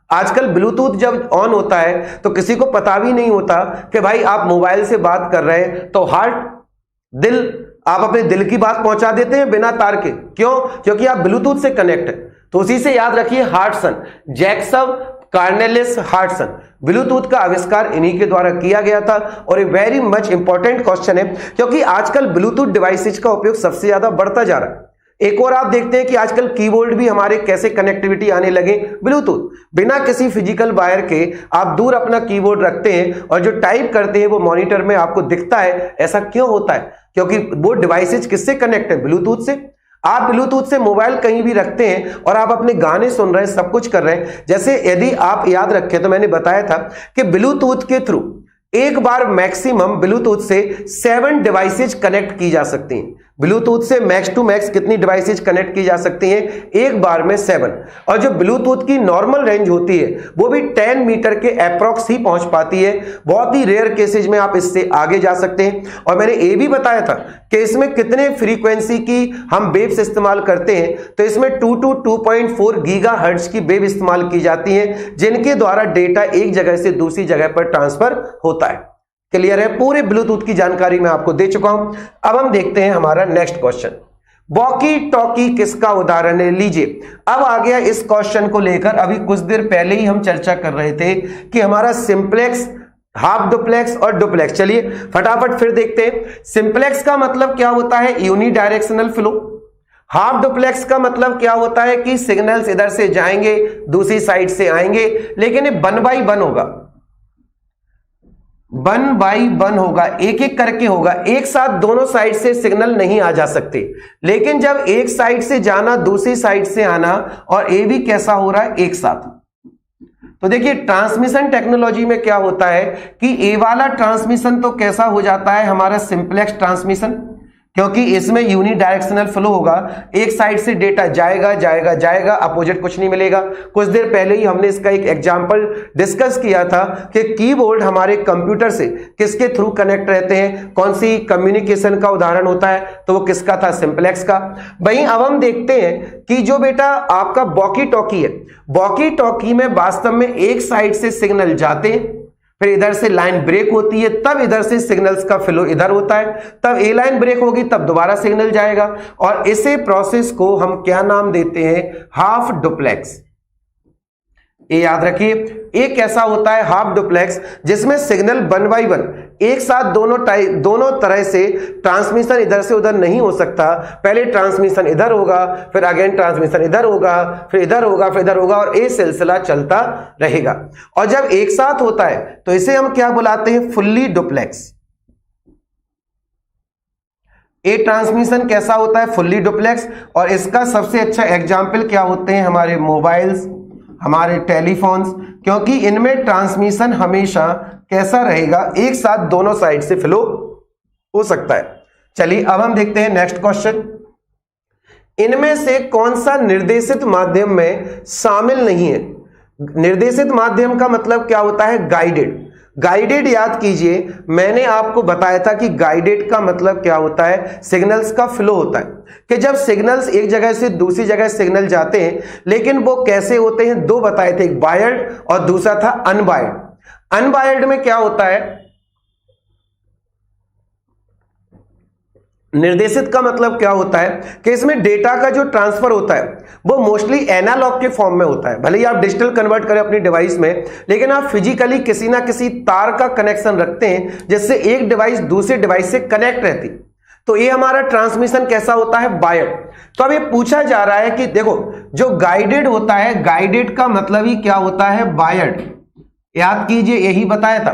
आजकल ब्लूटूथ जब ऑन होता है तो किसी को पता भी नहीं होता कि भाई आप मोबाइल से बात कर रहे हैं तो हार्ट, दिल, आप अपने दिल की बात पहुंचा देते हैं बिना तार के। क्यों? क्योंकि आप ब्लूटूथ से कनेक्ट है। तो उसी से याद रखिए हार्टसन, जैकब कार्नेलिस हार्टसन। ब्लूटूथ का आविष्कार इन्हीं के द्वारा किया गया था और ये वेरी मच इंपॉर्टेंट क्वेश्चन है क्योंकि आजकल ब्लूटूथ डिवाइसेज का उपयोग सबसे ज्यादा बढ़ता जा रहा है। एक और आप देखते हैं कि आजकल कीबोर्ड भी हमारे कैसे कनेक्टिविटी आने लगे? ब्लूटूथ। बिना किसी फिजिकल वायर के आप दूर अपना कीबोर्ड रखते हैं और जो टाइप करते हैं वो मॉनिटर में आपको दिखता है। ऐसा क्यों होता है? क्योंकि वो डिवाइसेज किससे कनेक्ट है? ब्लूटूथ से। आप ब्लूटूथ से मोबाइल कहीं भी रखते हैं और आप अपने गाने सुन रहे हैं, सब कुछ कर रहे हैं। जैसे यदि आप याद रखें तो मैंने बताया था कि ब्लूटूथ के थ्रू एक बार मैक्सिमम ब्लूटूथ से 7 डिवाइसेज कनेक्ट की जा सकती हैं। ब्लूटूथ से मैक्स टू मैक्स कितनी डिवाइसेज कनेक्ट की जा सकती हैं? एक बार में 7। और जो ब्लूटूथ की नॉर्मल रेंज होती है वो भी 10 मीटर के अप्रॉक्स ही पहुंच पाती है। बहुत ही रेयर केसेज में आप इससे आगे जा सकते हैं। और मैंने ये भी बताया था कि इसमें कितने फ्रीक्वेंसी की हम वेव्स इस्तेमाल करते हैं। तो इसमें 2 to 2.4 गीगाहर्ट्ज की वेव इस्तेमाल की जाती है जिनके द्वारा डेटा एक जगह से दूसरी जगह पर ट्रांसफर होता है। क्लियर है? पूरे ब्लूटूथ की जानकारी मैं आपको दे चुका हूं। अब हम देखते हैं हमारा नेक्स्ट क्वेश्चन। वॉकी टॉकी किसका उदाहरण है? लीजिए अब आ गया इस क्वेश्चन को लेकर। अभी कुछ देर पहले ही हम चर्चा कर रहे थे कि हमारा सिंप्लेक्स, हाफ डुप्लेक्स और डुप्लेक्स। चलिए फटाफट फिर देखते हैं। सिंप्लेक्स का मतलब क्या होता है? Unidirectional flow. हाफ डुप्लेक्स का मतलब क्या होता है कि सिग्नल्स इधर से जाएंगे दूसरी साइड से आएंगे, लेकिन ये 1 by 1 होगा। 1 by 1 होगा, एक एक करके होगा। एक साथ दोनों साइड से सिग्नल नहीं आ जा सकते, लेकिन जब एक साइड से जाना दूसरी साइड से आना, और ये भी कैसा हो रहा है? एक साथ। तो देखिए ट्रांसमिशन टेक्नोलॉजी में क्या होता है कि ए वाला ट्रांसमिशन तो कैसा हो जाता है? हमारा सिंप्लेक्स ट्रांसमिशन, क्योंकि इसमें यूनिडायरेक्शनल फ्लो होगा। एक साइड से डेटा जाएगा जाएगा जाएगा, अपोजिट कुछ नहीं मिलेगा। कुछ देर पहले ही हमने इसका एक एग्जांपल डिस्कस किया था कि कीबोर्ड हमारे कंप्यूटर से किसके थ्रू कनेक्ट रहते हैं, कौन सी कम्युनिकेशन का उदाहरण होता है, तो वो किसका था? सिंप्लेक्स का। वहीं अब हम देखते हैं कि जो बेटा आपका वॉकी टॉकी है, वॉकी टॉकी में वास्तव में एक साइड से सिग्नल जाते हैं, फिर इधर से लाइन ब्रेक होती है, तब इधर से सिग्नल्स का फ्लो इधर होता है, तब ए लाइन ब्रेक होगी, तब दोबारा सिग्नल जाएगा, और इसे प्रोसेस को हम क्या नाम देते हैं? Half duplex. ये याद रखिए, एक ऐसा होता है हाफ डुप्लेक्स जिसमें सिग्नल 1 by 1 एक साथ दोनों तरह से ट्रांसमिशन इधर से उधर नहीं हो सकता। पहले ट्रांसमिशन इधर होगा, फिर अगेन ट्रांसमिशन इधर होगा, फिर इधर होगा, फिर इधर होगा, और ये सिलसिला चलता रहेगा। और जब एक साथ होता है तो इसे हम क्या बुलाते हैं? Fully duplex. ए ट्रांसमिशन कैसा होता है? Fully duplex. और इसका सबसे अच्छा एग्जाम्पल क्या होते हैं? हमारे मोबाइल्स, हमारे टेलीफोन्स, क्योंकि इनमें ट्रांसमिशन हमेशा कैसा रहेगा, एक साथ दोनों साइड से फ्लो हो सकता है। चलिए अब हम देखते हैं नेक्स्ट क्वेश्चन। इनमें से कौन सा निर्देशित माध्यम में शामिल नहीं है? निर्देशित माध्यम का मतलब क्या होता है? गाइडेड। गाइडेड याद कीजिए, मैंने आपको बताया था कि गाइडेड का मतलब क्या होता है, सिग्नल्स का फ्लो होता है कि जब सिग्नल्स एक जगह से दूसरी जगह सिग्नल जाते हैं, लेकिन वो कैसे होते हैं, दो बताए थे, एक वायर्ड और दूसरा था अनवायर्ड। अनवायर्ड में क्या होता है, निर्देशित का मतलब क्या होता है कि इसमें डेटा का जो ट्रांसफर होता है वो मोस्टली एनालॉग के फॉर्म में होता है। भले ही आप डिजिटल कन्वर्ट करें अपनी डिवाइस में, लेकिन आप फिजिकली किसी ना किसी तार का कनेक्शन रखते हैं जिससे एक डिवाइस दूसरे डिवाइस से कनेक्ट रहती। तो ये हमारा ट्रांसमिशन कैसा होता है, वायर्ड। तो अब ये पूछा जा रहा है कि देखो जो गाइडेड होता है, गाइडेड का मतलब ही क्या होता है, वायर्ड। याद कीजिए यही बताया था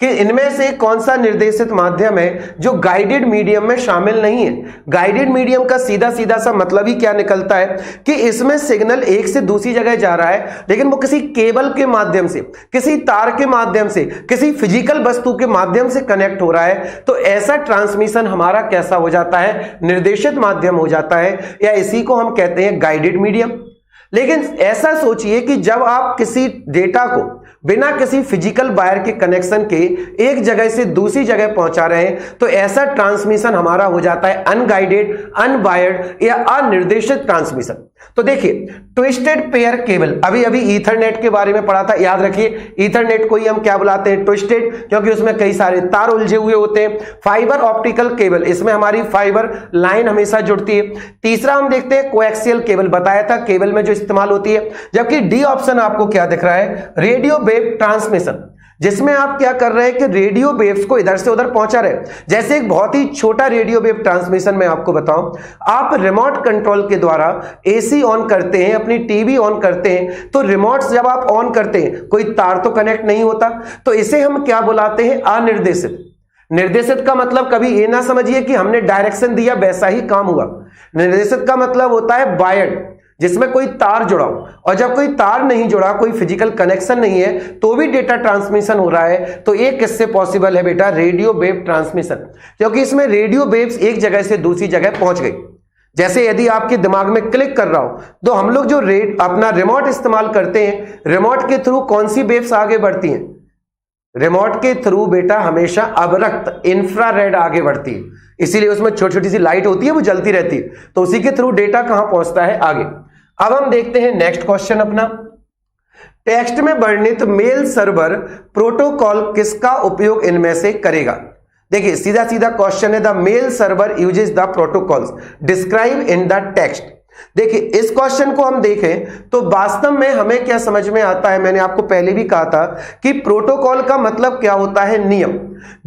कि इनमें से कौन सा निर्देशित माध्यम है जो गाइडेड मीडियम में शामिल नहीं है। गाइडेड मीडियम का सीधा सीधा सा मतलब ही क्या निकलता है कि इसमें सिग्नल एक से दूसरी जगह जा रहा है, लेकिन वो किसी केबल के माध्यम से, किसी तार के माध्यम से, किसी फिजिकल वस्तु के माध्यम से कनेक्ट हो रहा है। तो ऐसा ट्रांसमिशन हमारा कैसा हो जाता है, निर्देशित माध्यम हो जाता है, या इसी को हम कहते हैं गाइडेड मीडियम। लेकिन ऐसा सोचिए कि जब आप किसी डेटा को बिना किसी फिजिकल वायर के कनेक्शन के एक जगह से दूसरी जगह पहुंचा रहे हैं, तो ऐसा ट्रांसमिशन हमारा हो जाता है अनगाइडेड, अनवायर्ड या अनिर्देशित ट्रांसमिशन। तो देखिए ट्विस्टेड पेयर केबल, अभी अभी ईथरनेट के बारे में पढ़ा था, याद रखिए ईथरनेट को ही हम क्या बुलाते हैं, ट्विस्टेड, क्योंकि उसमें कई सारे तार उलझे हुए होते हैं। फाइबर ऑप्टिकल केबल, इसमें हमारी फाइबर लाइन हमेशा जुड़ती है। तीसरा हम देखते हैं कोएक्सियल केबल, बताया था केबल में जो इस्तेमाल होती है। जबकि डी ऑप्शन आपको क्या दिख रहा है, रेडियो वेव ट्रांसमिशन, जिसमें आप क्या कर रहे हैं कि रेडियो वेव्स को इधर से उधर पहुंचा रहे हैं। जैसे एक बहुत ही छोटा रेडियो वेव ट्रांसमिशन में आपको बताऊं, आप रिमोट कंट्रोल के द्वारा एसी ऑन करते हैं, अपनी टीवी ऑन करते हैं, तो रिमोट जब आप ऑन करते हैं कोई तार तो कनेक्ट नहीं होता, तो इसे हम क्या बुलाते हैं, अनिर्देशित। निर्देशित का मतलब कभी ये ना समझिए कि हमने डायरेक्शन दिया वैसा ही काम हुआ। निर्देशित का मतलब होता है वायर्ड, जिसमें कोई तार जुड़ा हो, और जब कोई तार नहीं जुड़ा, कोई फिजिकल कनेक्शन नहीं है, तो भी डेटा ट्रांसमिशन हो रहा है। तो ये किससे पॉसिबल है बेटा, रेडियो वेव ट्रांसमिशन, क्योंकि इसमें रेडियो वेव्स एक जगह से दूसरी जगह पहुंच गई। जैसे यदि आपके दिमाग में क्लिक कर रहा हो, तो हम लोग जो अपना रिमोट इस्तेमाल करते हैं, रिमोट के थ्रू कौन सी वेव्स आगे बढ़ती हैं, रिमोट के थ्रू बेटा हमेशा अवरक्त इंफ्रारेड आगे बढ़ती है, इसीलिए उसमें छोटी छोटी सी लाइट होती है, वो जलती रहती है। तो उसी के थ्रू डेटा कहां पहुंचता है, आगे। अब हम देखते हैं नेक्स्ट क्वेश्चन अपना। टेक्स्ट में वर्णित मेल सर्वर प्रोटोकॉल किसका उपयोग इनमें से करेगा? देखिए सीधा सीधा क्वेश्चन है, the mail server uses the protocols describe in the text. देखिए इस क्वेश्चन को हम देखें तो वास्तव में हमें क्या समझ में आता है, मैंने आपको पहले भी कहा था कि प्रोटोकॉल का मतलब क्या होता है, नियम।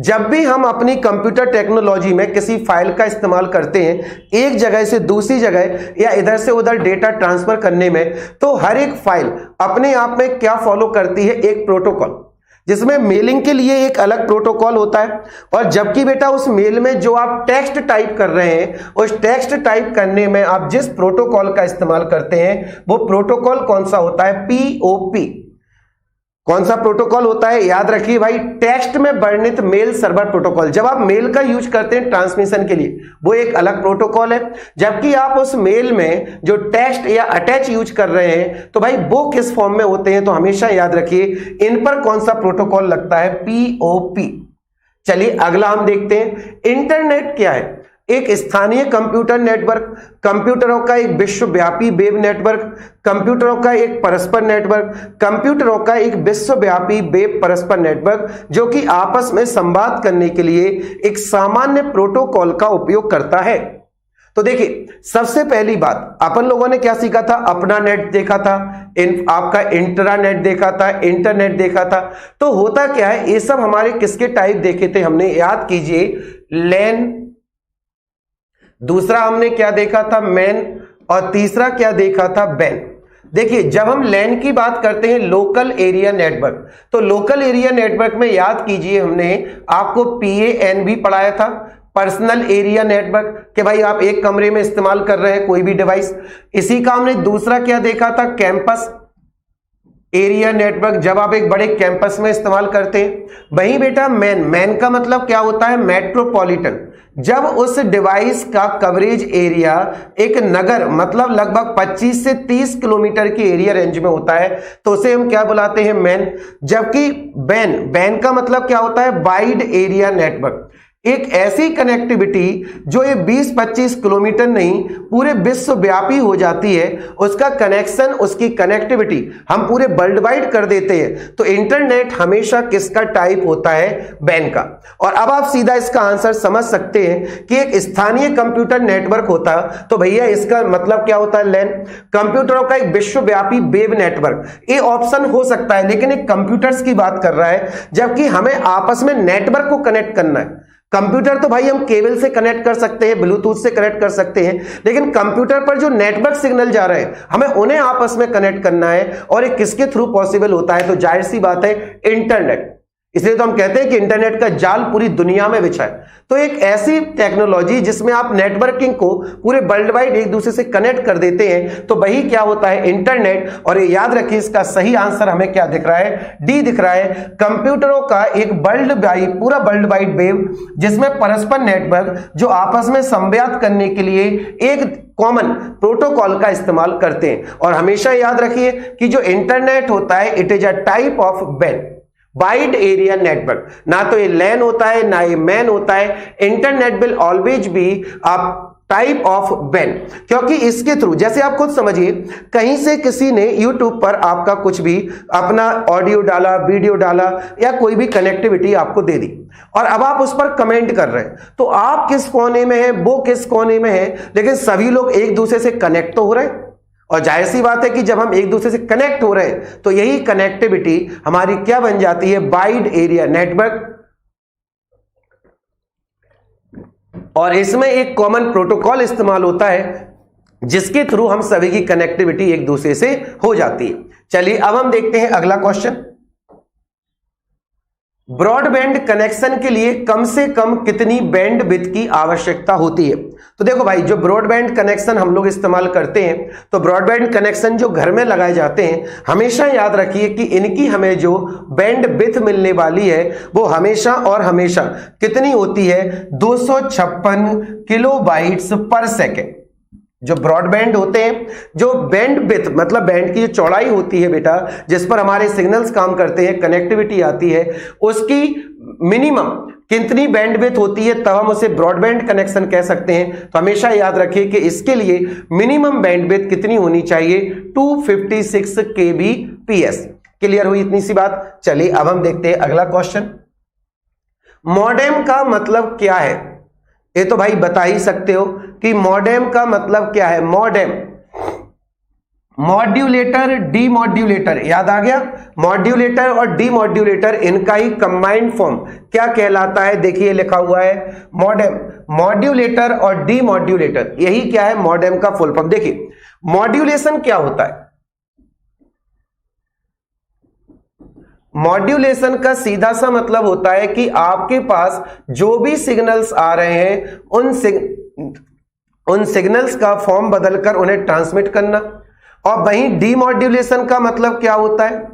जब भी हम अपनी कंप्यूटर टेक्नोलॉजी में किसी फाइल का इस्तेमाल करते हैं एक जगह से दूसरी जगह या इधर से उधर डेटा ट्रांसफर करने में, तो हर एक फाइल अपने आप में क्या फॉलो करती है, एक प्रोटोकॉल, जिसमें मेलिंग के लिए एक अलग प्रोटोकॉल होता है। और जबकि बेटा उस मेल में जो आप टेक्स्ट टाइप कर रहे हैं, उस टेक्स्ट टाइप करने में आप जिस प्रोटोकॉल का इस्तेमाल करते हैं वो प्रोटोकॉल कौन सा होता है, पीओपी। कौन सा प्रोटोकॉल होता है, याद रखिए भाई, टेक्स्ट में वर्णित मेल सर्वर प्रोटोकॉल। जब आप मेल का यूज करते हैं ट्रांसमिशन के लिए, वो एक अलग प्रोटोकॉल है। जबकि आप उस मेल में जो टेक्स्ट या अटैच यूज कर रहे हैं, तो भाई वो किस फॉर्म में होते हैं, तो हमेशा याद रखिए इन पर कौन सा प्रोटोकॉल लगता है, पीओपी। चलिए अगला हम देखते हैं, इंटरनेट क्या है, एक स्थानीय कंप्यूटर नेटवर्क, कंप्यूटरों का एक विश्वव्यापी वेब नेटवर्क, कंप्यूटरों का एक परस्पर नेटवर्क, कंप्यूटरों का एक विश्वव्यापी वेब परस्पर नेटवर्क जो कि आपस में संवाद करने के लिए एक सामान्य प्रोटोकॉल का उपयोग करता है। तो देखिए सबसे पहली बात अपन लोगों ने क्या सीखा था, अपना नेट देखा था, आपका इंट्रानेट देखा था, इंटरनेट देखा था। तो होता क्या है, ये सब हमारे किसके टाइप देखे थे हमने, याद कीजिए, लैन, दूसरा हमने क्या देखा था, मैन, और तीसरा क्या देखा था, बैन। देखिए जब हम लैन की बात करते हैं, लोकल एरिया नेटवर्क, तो लोकल एरिया नेटवर्क में याद कीजिए हमने आपको PAN भी पढ़ाया था, पर्सनल एरिया नेटवर्क, कि भाई आप एक कमरे में इस्तेमाल कर रहे हैं कोई भी डिवाइस। इसी का हमने दूसरा क्या देखा था, कैंपस। एरिया नेटवर्क जब आप एक बड़े कैंपस में इस्तेमाल करते हैं। वहीं बेटा मैन का मतलब क्या होता है? मेट्रोपॉलिटन, जब उस डिवाइस का कवरेज एरिया एक नगर मतलब लगभग 25 से 30 किलोमीटर की एरिया रेंज में होता है तो उसे हम क्या बुलाते हैं? मैन। जबकि बैन का मतलब क्या होता है? वाइड एरिया नेटवर्क, एक ऐसी कनेक्टिविटी जो ये 20-25 किलोमीटर नहीं पूरे विश्वव्यापी हो जाती है, उसका कनेक्शन, उसकी कनेक्टिविटी हम पूरे वर्ल्ड वाइड कर देते हैं। तो इंटरनेट हमेशा किसका टाइप होता है? बैन का। और अब आप सीधा इसका आंसर समझ सकते हैं कि एक स्थानीय कंप्यूटर नेटवर्क होता तो भैया इसका मतलब क्या होता है? लैन। कंप्यूटरों का एक विश्वव्यापी वेब नेटवर्क, ये ऑप्शन हो सकता है, लेकिन एक कंप्यूटर्स की बात कर रहा है, जबकि हमें आपस में नेटवर्क को कनेक्ट करना है। कंप्यूटर तो भाई हम केबल से कनेक्ट कर सकते हैं, ब्लूटूथ से कनेक्ट कर सकते हैं, लेकिन कंप्यूटर पर जो नेटवर्क सिग्नल जा रहे हैं हमें उन्हें आपस में कनेक्ट करना है, और ये किसके थ्रू पॉसिबल होता है? तो जाहिर सी बात है इंटरनेट। इसलिए तो हम कहते हैं कि इंटरनेट का जाल पूरी दुनिया में बिछा है। तो एक ऐसी टेक्नोलॉजी जिसमें आप नेटवर्किंग को पूरे वर्ल्ड वाइड एक दूसरे से कनेक्ट कर देते हैं, तो वही क्या होता है? इंटरनेट। और ये याद रखिए इसका सही आंसर हमें क्या दिख रहा है? डी दिख रहा है। कंप्यूटरों का एक पूरा वर्ल्ड वाइड वेब जिसमें परस्पर नेटवर्क जो आपस में संवाद करने के लिए एक कॉमन प्रोटोकॉल का इस्तेमाल करते हैं। और हमेशा याद रखिए कि जो इंटरनेट होता है it is a type of ban, wide area network. ना तो ये लैन होता है ना ये मैन होता है। Internet will always be a type of ban, क्योंकि इसके थ्रू, जैसे आप खुद समझिए, कहीं से किसी ने यूट्यूब पर आपका कुछ भी अपना ऑडियो डाला, वीडियो डाला या कोई भी कनेक्टिविटी आपको दे दी, और अब आप उस पर कमेंट कर रहे हैं, तो आप किस कोने में हैं, वो किस कोने में है, लेकिन सभी लोग एक दूसरे से कनेक्ट तो हो रहे हैं। और जाहिर सी बात है कि जब हम एक दूसरे से कनेक्ट हो रहे हैं तो यही कनेक्टिविटी हमारी क्या बन जाती है? Wide area network. और इसमें एक कॉमन प्रोटोकॉल इस्तेमाल होता है जिसके थ्रू हम सभी की कनेक्टिविटी एक दूसरे से हो जाती है। चलिए अब हम देखते हैं अगला क्वेश्चन। ब्रॉडबैंड कनेक्शन के लिए कम से कम कितनी बैंडविड्थ की आवश्यकता होती है? तो देखो भाई, जो ब्रॉडबैंड कनेक्शन हम लोग इस्तेमाल करते हैं, तो ब्रॉडबैंड कनेक्शन जो घर में लगाए जाते हैं, हमेशा याद रखिए कि इनकी हमें जो बैंडविड्थ मिलने वाली है वो हमेशा और हमेशा कितनी होती है? 256 किलोबाइट्स पर सेकेंड। जो ब्रॉडबैंड होते हैं, जो बैंडविड्थ मतलब बैंड की जो चौड़ाई होती है बेटा, जिस पर हमारे सिग्नल्स काम करते हैं, कनेक्टिविटी आती है, उसकी मिनिमम कितनी बैंडविड्थ होती है तब हम उसे ब्रॉडबैंड कनेक्शन कह सकते हैं। तो हमेशा याद रखिए कि इसके लिए मिनिमम बैंडविड्थ कितनी होनी चाहिए? 256 kbps। क्लियर हुई इतनी सी बात? चलिए अब हम देखते हैं अगला क्वेश्चन। मॉडेम का मतलब क्या है? ये तो भाई बता ही सकते हो कि मॉडेम का मतलब क्या है। मॉडेम, मॉड्यूलेटर, डीमॉड्यूलेटर, याद आ गया? मॉड्यूलेटर और डीमॉड्यूलेटर इनका ही कंबाइंड फॉर्म क्या कहलाता है? देखिए लिखा हुआ है मॉडेम। मॉड्यूलेटर और डीमॉड्यूलेटर, यही क्या है? मॉडेम का फुल फॉर्म। देखिए मॉड्यूलेशन क्या होता है? मॉड्यूलेशन का सीधा सा मतलब होता है कि आपके पास जो भी सिग्नल्स आ रहे हैं उन सिग्नल्स का फॉर्म बदलकर उन्हें ट्रांसमिट करना। और वहीं डीमॉड्यूलेशन का मतलब क्या होता है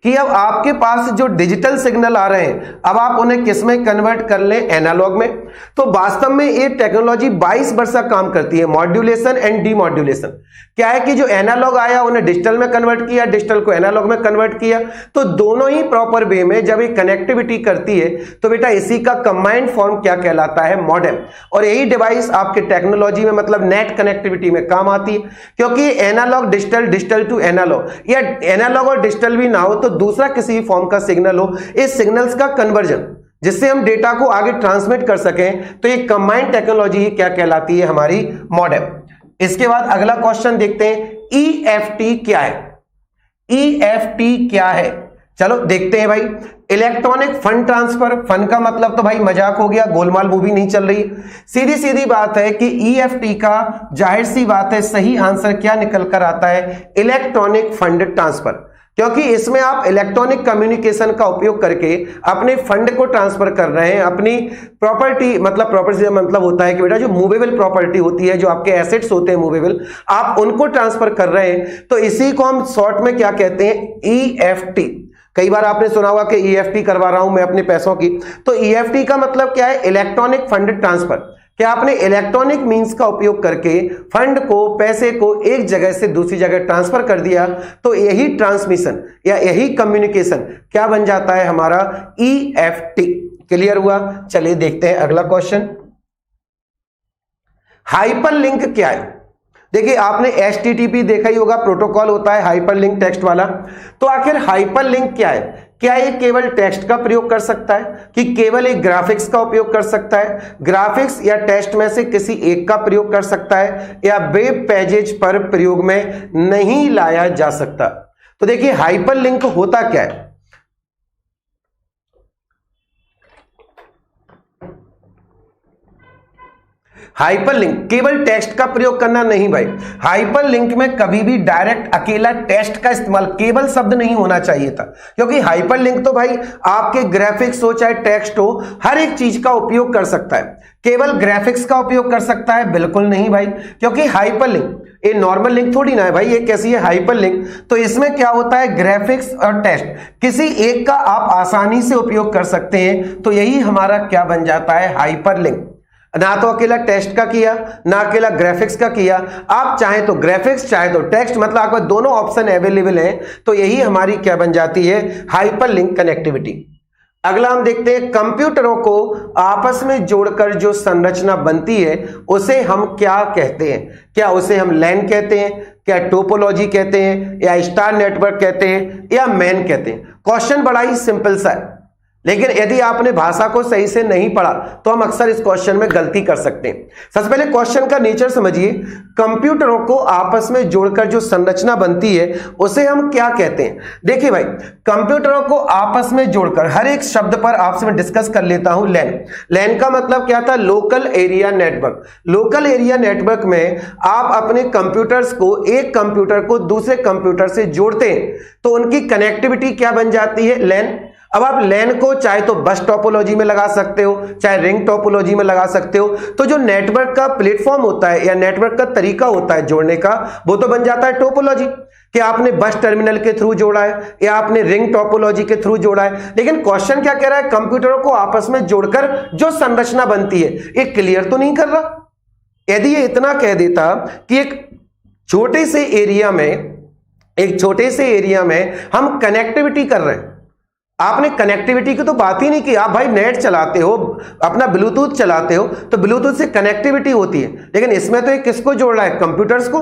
कि अब आपके पास जो डिजिटल सिग्नल आ रहे हैं अब आप उन्हें किस में कन्वर्ट कर लें? एनालॉग में। तो वास्तव में ये टेक्नोलॉजी 22 वर्ष काम करती है, मॉड्यूलेशन एंड डीमॉड्यूलेशन। क्या है कि जो एनालॉग आया उन्हें डिजिटल में कन्वर्ट किया, डिजिटल को एनालॉग में कन्वर्ट किया, तो दोनों ही प्रॉपर वे में जब ये कनेक्टिविटी करती है तो बेटा इसी का कंबाइंड फॉर्म क्या कहलाता है? मॉडेम। और यही डिवाइस आपके टेक्नोलॉजी में मतलब नेट कनेक्टिविटी में काम आती है, क्योंकि analogue digital, digital to analogue, या एनालॉग और डिजिटल भी ना हो तो दूसरा किसी फॉर्म का सिग्नल हो, इस सिग्नल्स का कन्वर्जन जिससे हम डेटा को आगे ट्रांसमिट कर सकें, तो ये कंबाइंड टेक्नोलॉजी क्या कहलाती है? हमारी मॉडेम। इसके बाद अगला क्वेश्चन देखते हैं, ईएफटी क्या है? ईएफटी क्या है? चलो देखते हैं भाई। Electronic fund transfer. फंड का मतलब तो भाई मजाक हो गया, गोलमाल मूवी नहीं चल रही। सीधी सीधी बात है कि ईएफटी का जाहिर सी बात है सही आंसर क्या निकल कर आता है? Electronic fund transfer. क्योंकि इसमें आप इलेक्ट्रॉनिक कम्युनिकेशन का उपयोग करके अपने फंड को ट्रांसफर कर रहे हैं, अपनी प्रॉपर्टी, मतलब प्रॉपर्टी से मतलब होता है कि बेटा जो मूवेबल प्रॉपर्टी होती है, जो आपके एसेट्स होते हैं मूवेबल, आप उनको ट्रांसफर कर रहे हैं। तो इसी को हम शॉर्ट में क्या कहते हैं, EFT। कई बार आपने सुना होगा कि EFT करवा रहा हूं मैं अपने पैसों की। तो EFT का मतलब क्या है, इलेक्ट्रॉनिक फंड ट्रांसफर। क्या आपने इलेक्ट्रॉनिक मींस का उपयोग करके फंड को, पैसे को एक जगह से दूसरी जगह ट्रांसफर कर दिया, तो यही ट्रांसमिशन या यही कम्युनिकेशन क्या बन जाता है हमारा, EFT। क्लियर हुआ? चलिए देखते हैं अगला क्वेश्चन। हाइपरलिंक क्या है? देखिए आपने HTTP देखा ही होगा, प्रोटोकॉल होता है हाइपरलिंक टेक्स्ट वाला। तो आखिर हाइपरलिंक क्या है? क्या ये केवल टेक्स्ट का प्रयोग कर सकता है, कि केवल एक ग्राफिक्स का उपयोग कर सकता है, ग्राफिक्स या टेक्स्ट में से किसी एक का प्रयोग कर सकता है, या वेब पेजेज पर प्रयोग में नहीं लाया जा सकता? तो देखिए हाइपरलिंक होता क्या है। हाइपरलिंक केवल टेक्स्ट का प्रयोग करना नहीं भाई, हाइपरलिंक में कभी भी डायरेक्ट अकेला टेक्स्ट का इस्तेमाल, केवल शब्द नहीं होना चाहिए था, क्योंकि हाइपरलिंक तो भाई आपके ग्राफिक्स हो चाहे टेक्स्ट हो, हर एक चीज का उपयोग कर सकता है। केवल ग्राफिक्स का उपयोग कर सकता है? बिल्कुल नहीं भाई, क्योंकि हाइपरलिंक ये नॉर्मल लिंक थोड़ी ना है भाई, ये कैसी है, हाइपरलिंक। तो इसमें क्या होता है, ग्राफिक्स और टेक्स्ट किसी एक का आप आसानी से उपयोग कर सकते हैं। तो यही हमारा क्या बन जाता है, हाइपरलिंक। ना तो अकेला टेक्स्ट का किया, ना अकेला ग्राफिक्स का किया, आप चाहे तो ग्राफिक्स चाहे तो टेक्स्ट, मतलब आपको दोनों ऑप्शन अवेलेबल हैं। तो यही हमारी क्या बन जाती है, हाइपरलिंक कनेक्टिविटी। अगला हम देखते हैं, कंप्यूटरों को आपस में जोड़कर जो संरचना बनती है उसे हम क्या कहते हैं? क्या उसे हम लैन कहते हैं, क्या टोपोलॉजी कहते हैं, या स्टार नेटवर्क कहते हैं, या मैन कहते हैं? क्वेश्चन बड़ा ही सिंपल सा है, लेकिन यदि आपने भाषा को सही से नहीं पढ़ा तो हम अक्सर इस क्वेश्चन में गलती कर सकते हैं। सबसे पहले क्वेश्चन का नेचर समझिए। कंप्यूटरों को आपस में जोड़कर जो संरचना बनती है उसे हम क्या कहते हैं? देखिए भाई, कंप्यूटरों को आपस में जोड़कर, हर एक शब्द पर आपसे मैं डिस्कस कर लेता हूं। लैन, लैन का मतलब क्या था, local area network. Local area network में आप अपने कंप्यूटर्स को, एक कंप्यूटर को दूसरे कंप्यूटर से जोड़ते हैं, तो उनकी कनेक्टिविटी क्या बन जाती है, लैन। अब आप लैन को चाहे तो बस टोपोलॉजी में लगा सकते हो, चाहे रिंग टोपोलॉजी में लगा सकते हो। तो जो नेटवर्क का प्लेटफॉर्म होता है या नेटवर्क का तरीका होता है जोड़ने का, वो तो बन जाता है टोपोलॉजी। कि आपने बस टर्मिनल के थ्रू जोड़ा है या आपने रिंग टोपोलॉजी के थ्रू जोड़ा है। लेकिन क्वेश्चन क्या कह रहा है, कंप्यूटरों को आपस में जोड़कर जो संरचना बनती है, ये क्लियर तो नहीं कर रहा। यदि ये इतना कह देता कि एक छोटे से एरिया में हम कनेक्टिविटी कर रहे हैं, आपने कनेक्टिविटी की तो बात ही नहीं की। आप भाई नेट चलाते हो, अपना ब्लूटूथ चलाते हो, तो ब्लूटूथ से कनेक्टिविटी होती है, लेकिन इसमें तो ये किसको जोड़ रहा है, कंप्यूटर्स को।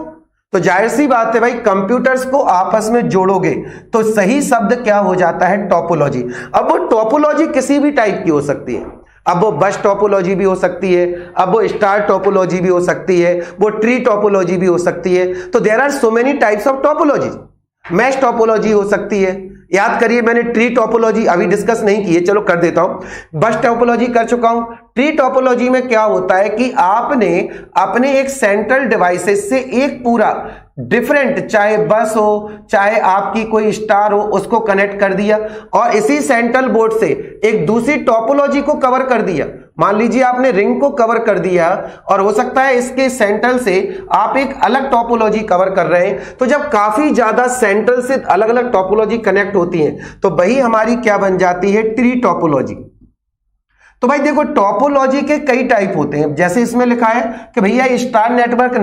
तो जाहिर सी बात है भाई, कंप्यूटर्स को आपस में जोड़ोगे तो सही शब्द क्या हो जाता है, टोपोलॉजी। अब वो टोपोलॉजी किसी भी टाइप की हो सकती है। अब वो बस टोपोलॉजी भी हो सकती है, अब वो स्टार टोपोलॉजी भी हो सकती है, वो ट्री टोपोलॉजी भी हो सकती है। तो there are so many types of topology. Mesh topology हो सकती है। याद करिए, मैंने ट्री टोपोलॉजी अभी डिस्कस नहीं की है, चलो कर देता हूं। बस टोपोलॉजी कर चुका हूं। ट्री टोपोलॉजी में क्या होता है कि आपने अपने एक सेंट्रल डिवाइसेस से एक पूरा डिफरेंट, चाहे बस हो चाहे आपकी कोई स्टार हो, उसको कनेक्ट कर दिया और इसी सेंट्रल बोर्ड से एक दूसरी टोपोलॉजी को कवर कर दिया। मान लीजिए आपने रिंग को कवर कर दिया और हो सकता है इसके सेंट्रल से आप एक अलग टोपोलॉजी कवर कर रहे हैं। तो जब काफी ज्यादा सेंट्रल से अलग अलग टोपोलॉजी कनेक्ट होती हैं तो वही हमारी क्या बन जाती है, ट्री टोपोलॉजी। तो भाई देखो, टोपोलॉजी के कई टाइप होते हैं। जैसे इसमें लिखा है कि भैया स्टार नेटवर्क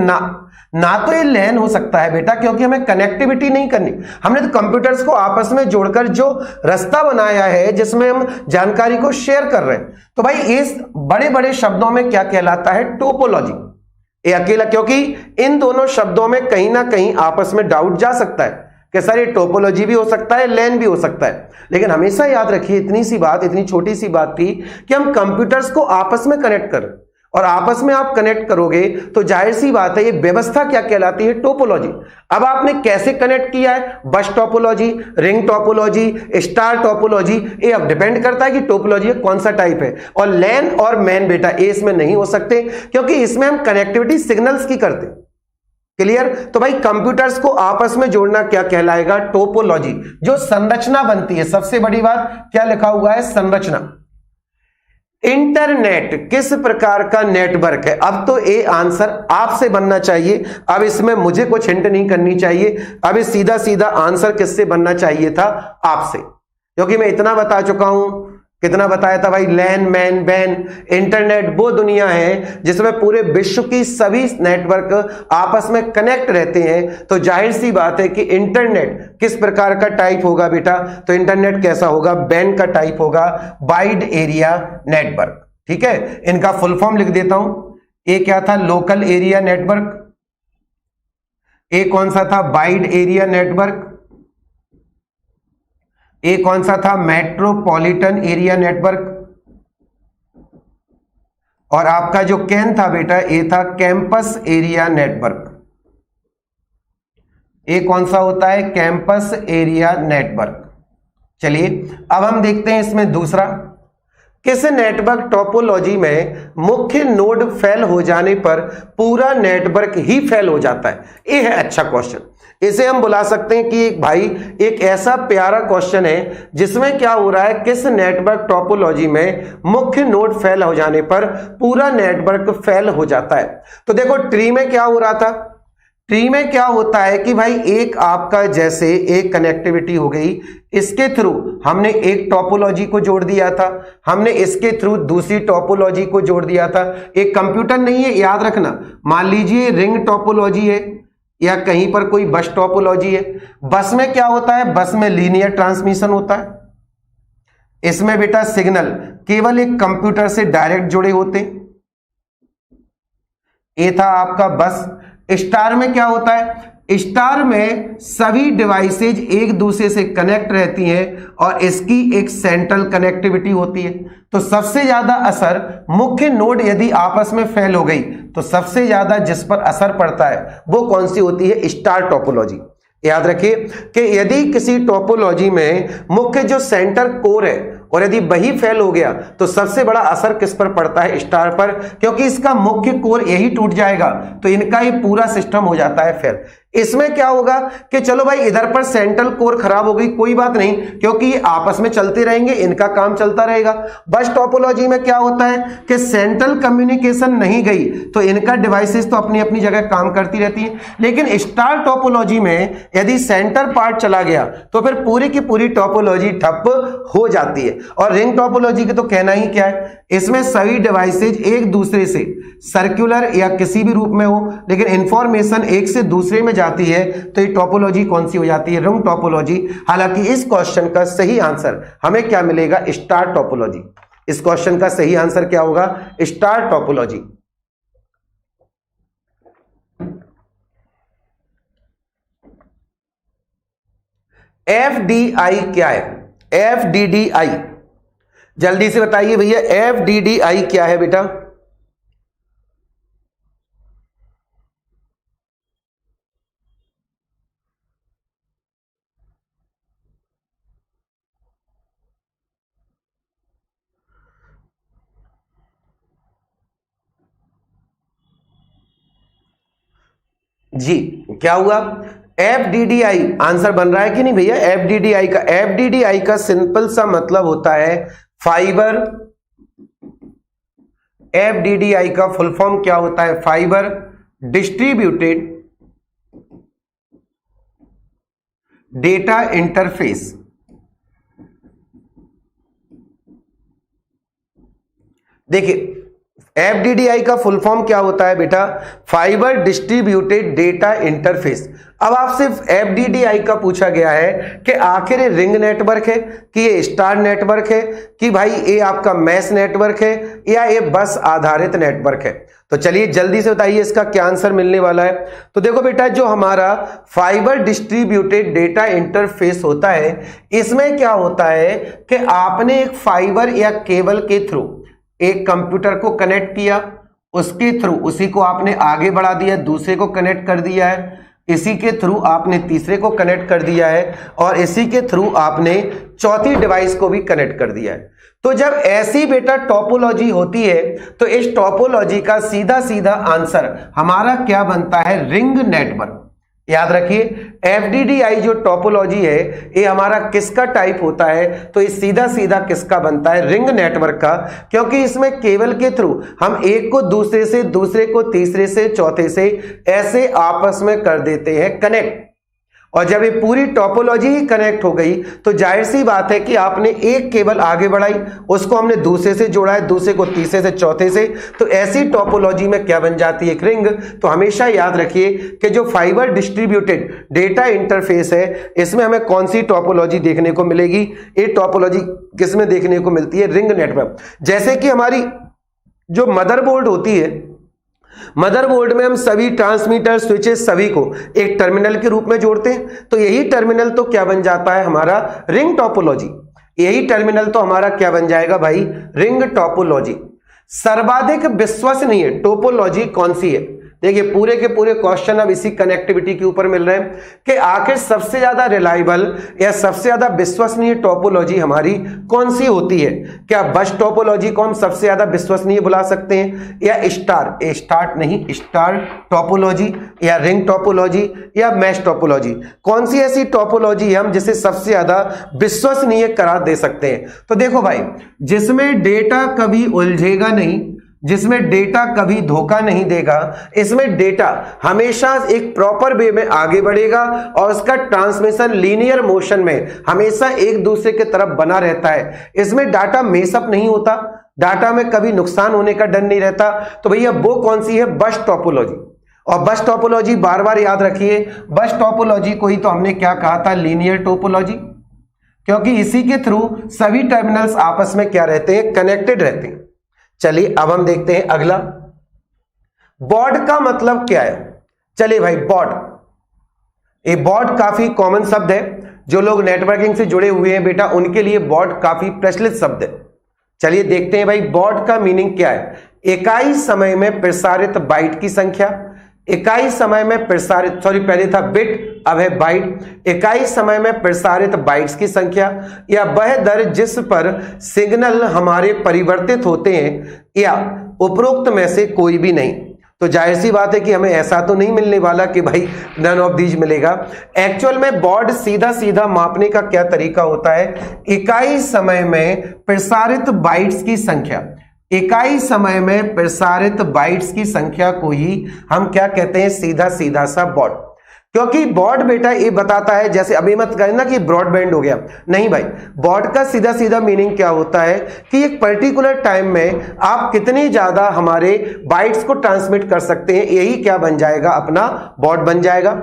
ना तो ये लैन हो सकता है बेटा, क्योंकि हमें कनेक्टिविटी नहीं करनी। हमने तो कंप्यूटर्स को आपस में जोड़कर जो रास्ता बनाया है जिसमें हम जानकारी को शेयर कर रहे हैं, तो भाई इस बड़े बड़े शब्दों में क्या कहलाता है, टोपोलॉजी। ये अकेला, क्योंकि इन दोनों शब्दों में कहीं ना कहीं आपस में डाउट जा सकता है कि सर ये टोपोलॉजी भी हो सकता है, लैन भी हो सकता है। लेकिन हमेशा याद रखिए, इतनी सी बात, इतनी छोटी सी बात थी कि हम कंप्यूटर्स को आपस में कनेक्ट करें, और आपस में आप कनेक्ट करोगे तो जाहिर सी बात है ये व्यवस्था क्या कहलाती है, टोपोलॉजी। अब आपने कैसे कनेक्ट किया है, बस topology, ring topology, star topology, ये अब डिपेंड करता है कि टोपोलॉजी कौन सा टाइप है। और लैन और मैन बेटा ये इसमें नहीं हो सकते, क्योंकि इसमें हम कनेक्टिविटी सिग्नल्स की करते हैं। क्लियर? तो भाई कंप्यूटर्स को आपस में जोड़ना क्या कहलाएगा? टोपोलॉजी। जो संरचना बनती है, सबसे बड़ी बात क्या लिखा हुआ है? संरचना। इंटरनेट किस प्रकार का नेटवर्क है? अब तो ये आंसर आपसे बनना चाहिए, अब इसमें मुझे कुछ हिंट नहीं करनी चाहिए, अब ये सीधा सीधा आंसर किससे बनना चाहिए था? आपसे, क्योंकि मैं इतना बता चुका हूं। कितना बताया था भाई? लैन, मैन, बैन। इंटरनेट वो दुनिया है जिसमें पूरे विश्व की सभी नेटवर्क आपस में कनेक्ट रहते हैं। तो जाहिर सी बात है कि इंटरनेट किस प्रकार का टाइप होगा बेटा? तो इंटरनेट कैसा होगा? बैन का टाइप होगा, वाइड एरिया नेटवर्क। ठीक है, इनका फुल फॉर्म लिख देता हूं। ये क्या था? Local area network. ये कौन सा था? Wide area network. ये कौन सा था? Metropolitan area network. और आपका जो कैन था बेटा, ये था कैंपस एरिया नेटवर्क। ये कौन सा होता है? Campus area network. चलिए अब हम देखते हैं इसमें दूसरा। किस नेटवर्क टोपोलॉजी में मुख्य नोड फेल हो जाने पर पूरा नेटवर्क ही फेल हो जाता है? ये है अच्छा क्वेश्चन। इसे हम बुला सकते हैं कि भाई एक ऐसा प्यारा क्वेश्चन है जिसमें क्या हो रहा है? किस नेटवर्क टोपोलॉजी में मुख्य नोड फेल हो जाने पर पूरा नेटवर्क फेल हो जाता है? तो देखो ट्री में क्या हो रहा था? ट्री में क्या होता है कि भाई एक आपका जैसे एक कनेक्टिविटी हो गई, इसके थ्रू हमने एक टोपोलॉजी को जोड़ दिया था, हमने इसके थ्रू दूसरी टोपोलॉजी को जोड़ दिया था। एक कंप्यूटर नहीं है, याद रखना। मान लीजिए रिंग टोपोलॉजी है या कहीं पर कोई बस टोपोलॉजी है। बस में क्या होता है? बस में लीनियर ट्रांसमिशन होता है। इसमें बेटा सिग्नल केवल एक कंप्यूटर से डायरेक्ट जुड़े होते हैं। ये था आपका बस। स्टार में क्या होता है? स्टार में सभी डिवाइसेज एक दूसरे से कनेक्ट रहती हैं और इसकी एक सेंट्रल कनेक्टिविटी होती है। तो सबसे ज्यादा असर मुख्य नोड यदि आपस में फेल हो गई तो सबसे ज्यादा जिस पर असर पड़ता है वो कौन सी होती है? Star topology. याद रखिए कि यदि किसी टोपोलॉजी में मुख्य जो सेंटर कोर है और यदि वही फेल हो गया तो सबसे बड़ा असर किस पर पड़ता है? स्टार पर, क्योंकि इसका मुख्य कोर यही टूट जाएगा तो इनका ही पूरा सिस्टम हो जाता है फेल। इसमें क्या होगा कि चलो भाई इधर पर सेंट्रल कोर खराब हो गई, कोई बात नहीं, क्योंकि ये आपस में चलते रहेंगे, इनका काम चलता रहेगा। बस टोपोलॉजी में क्या होता है कि सेंट्रल कम्युनिकेशन नहीं गई तो इनका डिवाइसेस तो अपनी अपनी जगह काम करती रहती है। लेकिन स्टार टोपोलॉजी में यदि सेंटर पार्ट चला गया तो फिर पूरी की पूरी टोपोलॉजी ठप हो जाती है। और रिंग टोपोलॉजी के तो कहना ही क्या है, इसमें सभी डिवाइसेज एक दूसरे से सर्कुलर या किसी भी रूप में हो लेकिन इंफॉर्मेशन एक से दूसरे में जाती है, तो ये टोपोलॉजी कौन सी हो जाती है? Ring topology. हालांकि इस क्वेश्चन का सही आंसर हमें क्या मिलेगा? Star topology. इस क्वेश्चन का सही आंसर क्या होगा? Star topology. एफडीआई क्या है? एफडीडीआई जल्दी से बताइए भैया, एफडीडीआई क्या है बेटा? जी क्या हुआ? एफडीडीआई आंसर बन रहा है कि नहीं भैया? एफडीडीआई का सिंपल सा मतलब होता है फाइबर। एफडीडीआई का फुल फॉर्म क्या होता है? Fibre distributed data interface. देखिए एफडीडीआई का फुल फॉर्म क्या होता है बेटा? Fibre distributed data interface. अब आपसे एफडीडीआई का पूछा गया है कि आखिर ये रिंग नेटवर्क है कि ये स्टार नेटवर्क है कि भाई ये आपका मैश नेटवर्क है या ये बस आधारित नेटवर्क है? तो चलिए जल्दी से बताइए इसका क्या आंसर मिलने वाला है। तो देखो बेटा, जो हमारा फाइबर डिस्ट्रीब्यूटेड डेटा इंटरफेस होता है, इसमें क्या होता है कि आपने एक फाइबर या केबल के थ्रू एक कंप्यूटर को कनेक्ट किया, उसके थ्रू उसी को आपने आगे बढ़ा दिया, दूसरे को कनेक्ट कर दिया है। इसी के थ्रू आपने तीसरे को कनेक्ट कर दिया है और इसी के थ्रू आपने चौथी डिवाइस को भी कनेक्ट कर दिया है। तो जब ऐसी बेटा टोपोलॉजी होती है तो इस टोपोलॉजी का सीधा सीधा आंसर हमारा क्या बनता है, रिंग नेटवर्क। याद रखिए FDDI जो टोपोलॉजी है ये हमारा किसका टाइप होता है, तो ये सीधा सीधा किसका बनता है, रिंग नेटवर्क का, क्योंकि इसमें केबल के थ्रू हम एक को दूसरे से, दूसरे को तीसरे से, चौथे से ऐसे आपस में कर देते हैं कनेक्ट। और जब ये पूरी टोपोलॉजी ही कनेक्ट हो गई तो जाहिर सी बात है कि आपने एक केबल आगे बढ़ाई, उसको हमने दूसरे से जोड़ा है, दूसरे को तीसरे से, चौथे से, तो ऐसी टोपोलॉजी में क्या बन जाती है, एक रिंग। तो हमेशा याद रखिए कि जो फाइबर डिस्ट्रीब्यूटेड डेटा इंटरफेस है इसमें हमें कौन सी टोपोलॉजी देखने को मिलेगी, ये टोपोलॉजी किसमें देखने को मिलती है, रिंग नेटवर्क। जैसे कि हमारी जो मदरबोर्ड होती है, मदरबोर्ड में हम सभी ट्रांसमीटर स्विचेस सभी को एक टर्मिनल के रूप में जोड़ते हैं, तो यही टर्मिनल तो क्या बन जाता है हमारा, रिंग टोपोलॉजी। यही टर्मिनल तो हमारा क्या बन जाएगा भाई, रिंग टोपोलॉजी। सर्वाधिक विश्वसनीय टोपोलॉजी कौन सी है, देखिए पूरे के पूरे क्वेश्चन अब इसी कनेक्टिविटी के ऊपर मिल रहे हैं कि आखिर सबसे ज्यादा रिलायबल या सबसे ज्यादा विश्वसनीय टोपोलॉजी हमारी कौन सी होती है। क्या बस टोपोलॉजी को हम सबसे ज्यादा विश्वसनीय बुला सकते हैं, या स्टार टोपोलॉजी, या रिंग टोपोलॉजी, या मैश टोपोलॉजी, कौन सी ऐसी टोपोलॉजी हम जिसे सबसे ज्यादा विश्वसनीय करार दे सकते हैं। तो देखो भाई, जिसमें डेटा कभी उलझेगा नहीं, जिसमें डेटा कभी धोखा नहीं देगा, इसमें डेटा हमेशा एक प्रॉपर वे में आगे बढ़ेगा और उसका ट्रांसमिशन लीनियर मोशन में हमेशा एक दूसरे के तरफ बना रहता है। इसमें डाटा मेसअप नहीं होता, डाटा में कभी नुकसान होने का डर नहीं रहता। तो भैया वो कौन सी है, बस टोपोलॉजी। और बस टोपोलॉजी बार बार याद रखिए, बस टोपोलॉजी को ही तो हमने क्या कहा था, लीनियर टोपोलॉजी, क्योंकि इसी के थ्रू सभी टर्मिनल्स आपस में क्या रहते हैं, कनेक्टेड रहते हैं। चलिए अब हम देखते हैं अगला, बॉर्ड का मतलब क्या है। चलिए भाई बॉर्ड, ये बॉर्ड काफी कॉमन शब्द है, जो लोग नेटवर्किंग से जुड़े हुए हैं बेटा उनके लिए बॉर्ड काफी प्रचलित शब्द है। चलिए देखते हैं भाई बॉर्ड का मीनिंग क्या है। इकाई समय में प्रसारित बाइट की संख्या, इकाई समय में प्रसारित, पहले था बिट अब है बाइट, इकाई समय में प्रसारित बाइट्स की संख्या, या वह दर जिस पर सिग्नल हमारे परिवर्तित होते हैं, या उपरोक्त में से कोई भी नहीं। तो जाहिर सी बात है कि हमें ऐसा तो नहीं मिलने वाला कि भाई नन ऑफ दीज मिलेगा। एक्चुअल में बॉर्ड सीधा सीधा मापने का क्या तरीका होता है, इकाई समय में प्रसारित बाइट्स की संख्या, इकाई समय में प्रसारित बाइट्स की संख्या को ही हम क्या कहते हैं, सीधा सीधा सा बॉर्ड। क्योंकि बॉर्ड बेटा ये बताता है, जैसे अभी मत कहना कि ब्रॉडबैंड हो गया, नहीं भाई, बॉर्ड का सीधा सीधा मीनिंग क्या होता है कि एक पर्टिकुलर टाइम में आप कितनी ज्यादा हमारे बाइट्स को ट्रांसमिट कर सकते हैं, यही क्या बन जाएगा, अपना बॉर्ड बन जाएगा।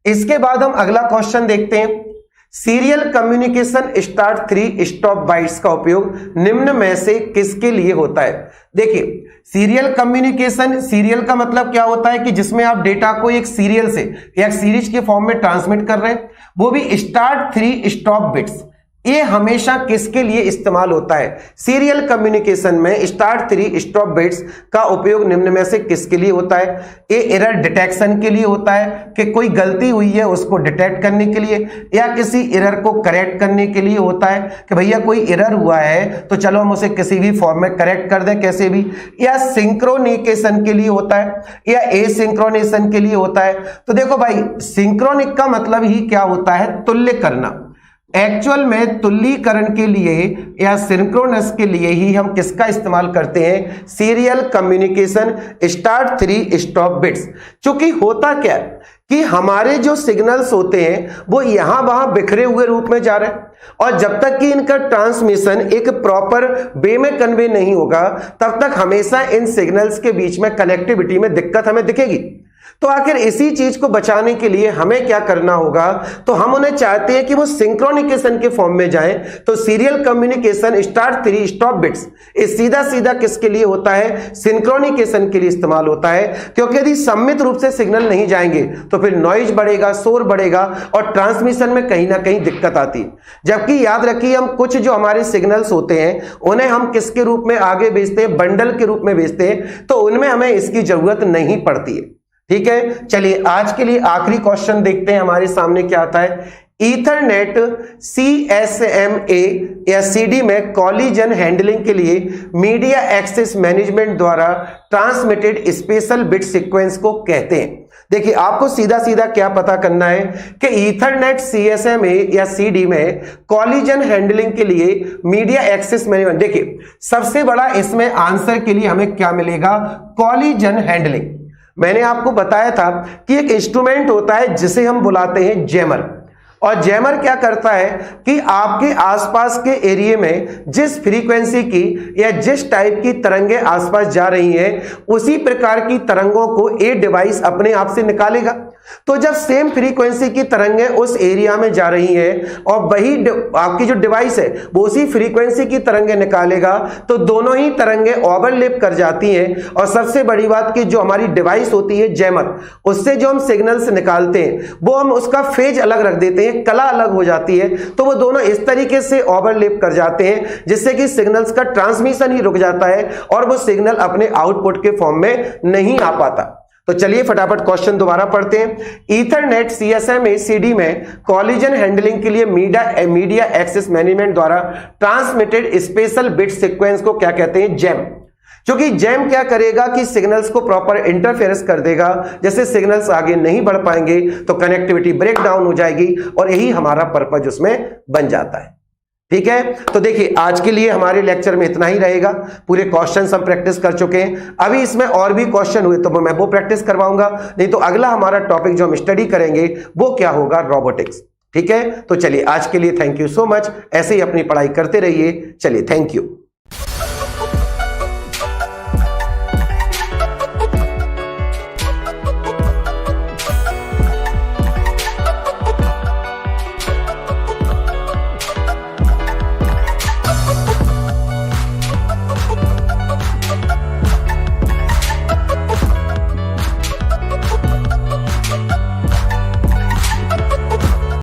इसके बाद हम अगला क्वेश्चन देखते हैं, serial communication start 3 stop bytes का उपयोग निम्न में से किसके लिए होता है। देखिए सीरियल कम्युनिकेशन, सीरियल का मतलब क्या होता है कि जिसमें आप डेटा को एक सीरियल से या सीरीज के फॉर्म में ट्रांसमिट कर रहे हैं, वो भी स्टार्ट 3 स्टॉप बिट्स। ये हमेशा किसके लिए इस्तेमाल होता है, सीरियल कम्युनिकेशन में स्टार्ट 3 स्टॉप बिट्स का उपयोग निम्न में से किसके लिए होता है। ये एरर डिटेक्शन के लिए होता है कि कोई गलती हुई है उसको डिटेक्ट करने के लिए, या किसी एरर को करेक्ट करने के लिए होता है कि भैया कोई एरर हुआ है तो चलो हम उसे किसी भी फॉर्म में करेक्ट कर दें कैसे भी, या सिंक्रोनिकेशन के लिए होता है, या एसिंक्रोनेशन के लिए होता है। तो देखो भाई सिंक्रोनिक का मतलब ही क्या होता है, तुल्य करना। एक्चुअल में तुल्यीकरण के लिए या सिंक्रोनस के लिए ही हम किसका इस्तेमाल करते हैं, serial communication start 3 stop bits. क्योंकि होता क्या है कि हमारे जो सिग्नल्स होते हैं वो यहां वहां बिखरे हुए रूप में जा रहे हैं, और जब तक कि इनका ट्रांसमिशन एक प्रॉपर वे में कन्वे नहीं होगा तब तक हमेशा इन सिग्नल्स के बीच में कनेक्टिविटी में दिक्कत हमें दिखेगी। तो आखिर इसी चीज को बचाने के लिए हमें क्या करना होगा, तो हम उन्हें चाहते हैं कि वो सिंक्रोनिकेशन के फॉर्म में जाएं। तो serial communication start 3 stop bits ये सीधा सीधा किसके लिए होता है, सिंक्रोनिकेशन के लिए इस्तेमाल होता है। क्योंकि यदि सम्मित रूप से सिग्नल नहीं जाएंगे तो फिर नॉइज बढ़ेगा, शोर बढ़ेगा और ट्रांसमिशन में कहीं ना कहीं दिक्कत आती है। जबकि याद रखिए हम कुछ जो हमारे सिग्नल्स होते हैं उन्हें हम किसके रूप में आगे भेजते हैं, बंडल के रूप में भेजते हैं, तो उनमें हमें इसकी जरूरत नहीं पड़ती है। ठीक है, चलिए आज के लिए आखिरी क्वेश्चन देखते हैं हमारे सामने क्या आता है। ईथरनेट CSMA या CD में कॉलिजन हैंडलिंग के लिए मीडिया एक्सेस मैनेजमेंट द्वारा ट्रांसमिटेड स्पेशल बिट सीक्वेंस को कहते हैं। देखिए आपको सीधा सीधा क्या पता करना है कि ईथरनेट CSMA या CD में कॉलिजन हैंडलिंग के लिए मीडिया एक्सेस मैनेजमेंट, देखिए सबसे बड़ा इसमें आंसर के लिए हमें क्या मिलेगा, कॉलिजन हैंडलिंग। मैंने आपको बताया था कि एक इंस्ट्रूमेंट होता है जिसे हम बुलाते हैं जैमर, और जैमर क्या करता है कि आपके आसपास के एरिया में जिस फ्रीक्वेंसी की या जिस टाइप की तरंगें आसपास जा रही हैं उसी प्रकार की तरंगों को ये डिवाइस अपने आप से निकालेगा। तो जब सेम फ्रीक्वेंसी की तरंगें उस एरिया में जा रही हैं और वही आपकी जो डिवाइस है वो उसी फ्रीक्वेंसी की तरंगें निकालेगा, तो दोनों ही तरंगें ओवरलैप कर जाती हैं। और सबसे बड़ी बात कि जो हमारी डिवाइस होती है जैमर, उससे जो हम सिग्नल्स निकालते हैं वो हम उसका फेज अलग रख देते हैं, कला अलग हो जाती है, तो वो दोनों इस तरीके से ओवरलैप कर जाते हैं जिससे कि सिग्नल्स का ट्रांसमिशन ही रुक जाता है और वो सिग्नल अपने आउटपुट के फॉर्म में नहीं आ पाता। तो चलिए फटाफट क्वेश्चन दोबारा पढ़ते हैं। ईथरनेट CSMA CD में कॉलिजन हैंडलिंग के लिए मीडिया एक्सेस मैनेजमेंट द्वारा ट्रांसमिटेड स्पेशल बिट सीक्वेंस को क्या कहते हैं, जैम। क्योंकि जैम क्या करेगा कि सिग्नल्स को प्रॉपर इंटरफेरेंस कर देगा, जैसे सिग्नल्स आगे नहीं बढ़ पाएंगे तो कनेक्टिविटी ब्रेक डाउन हो जाएगी और यही हमारा पर्पज उसमें बन जाता है। ठीक है, तो देखिए आज के लिए हमारे लेक्चर में इतना ही रहेगा। पूरे क्वेश्चंस हम प्रैक्टिस कर चुके हैं, अभी इसमें और भी क्वेश्चन हुए तो मैं वो प्रैक्टिस करवाऊंगा, नहीं तो अगला हमारा टॉपिक जो हम स्टडी करेंगे वो क्या होगा, रोबोटिक्स। ठीक है, तो चलिए आज के लिए थैंक यू सो मच, ऐसे ही अपनी पढ़ाई करते रहिए। चलिए थैंक यू।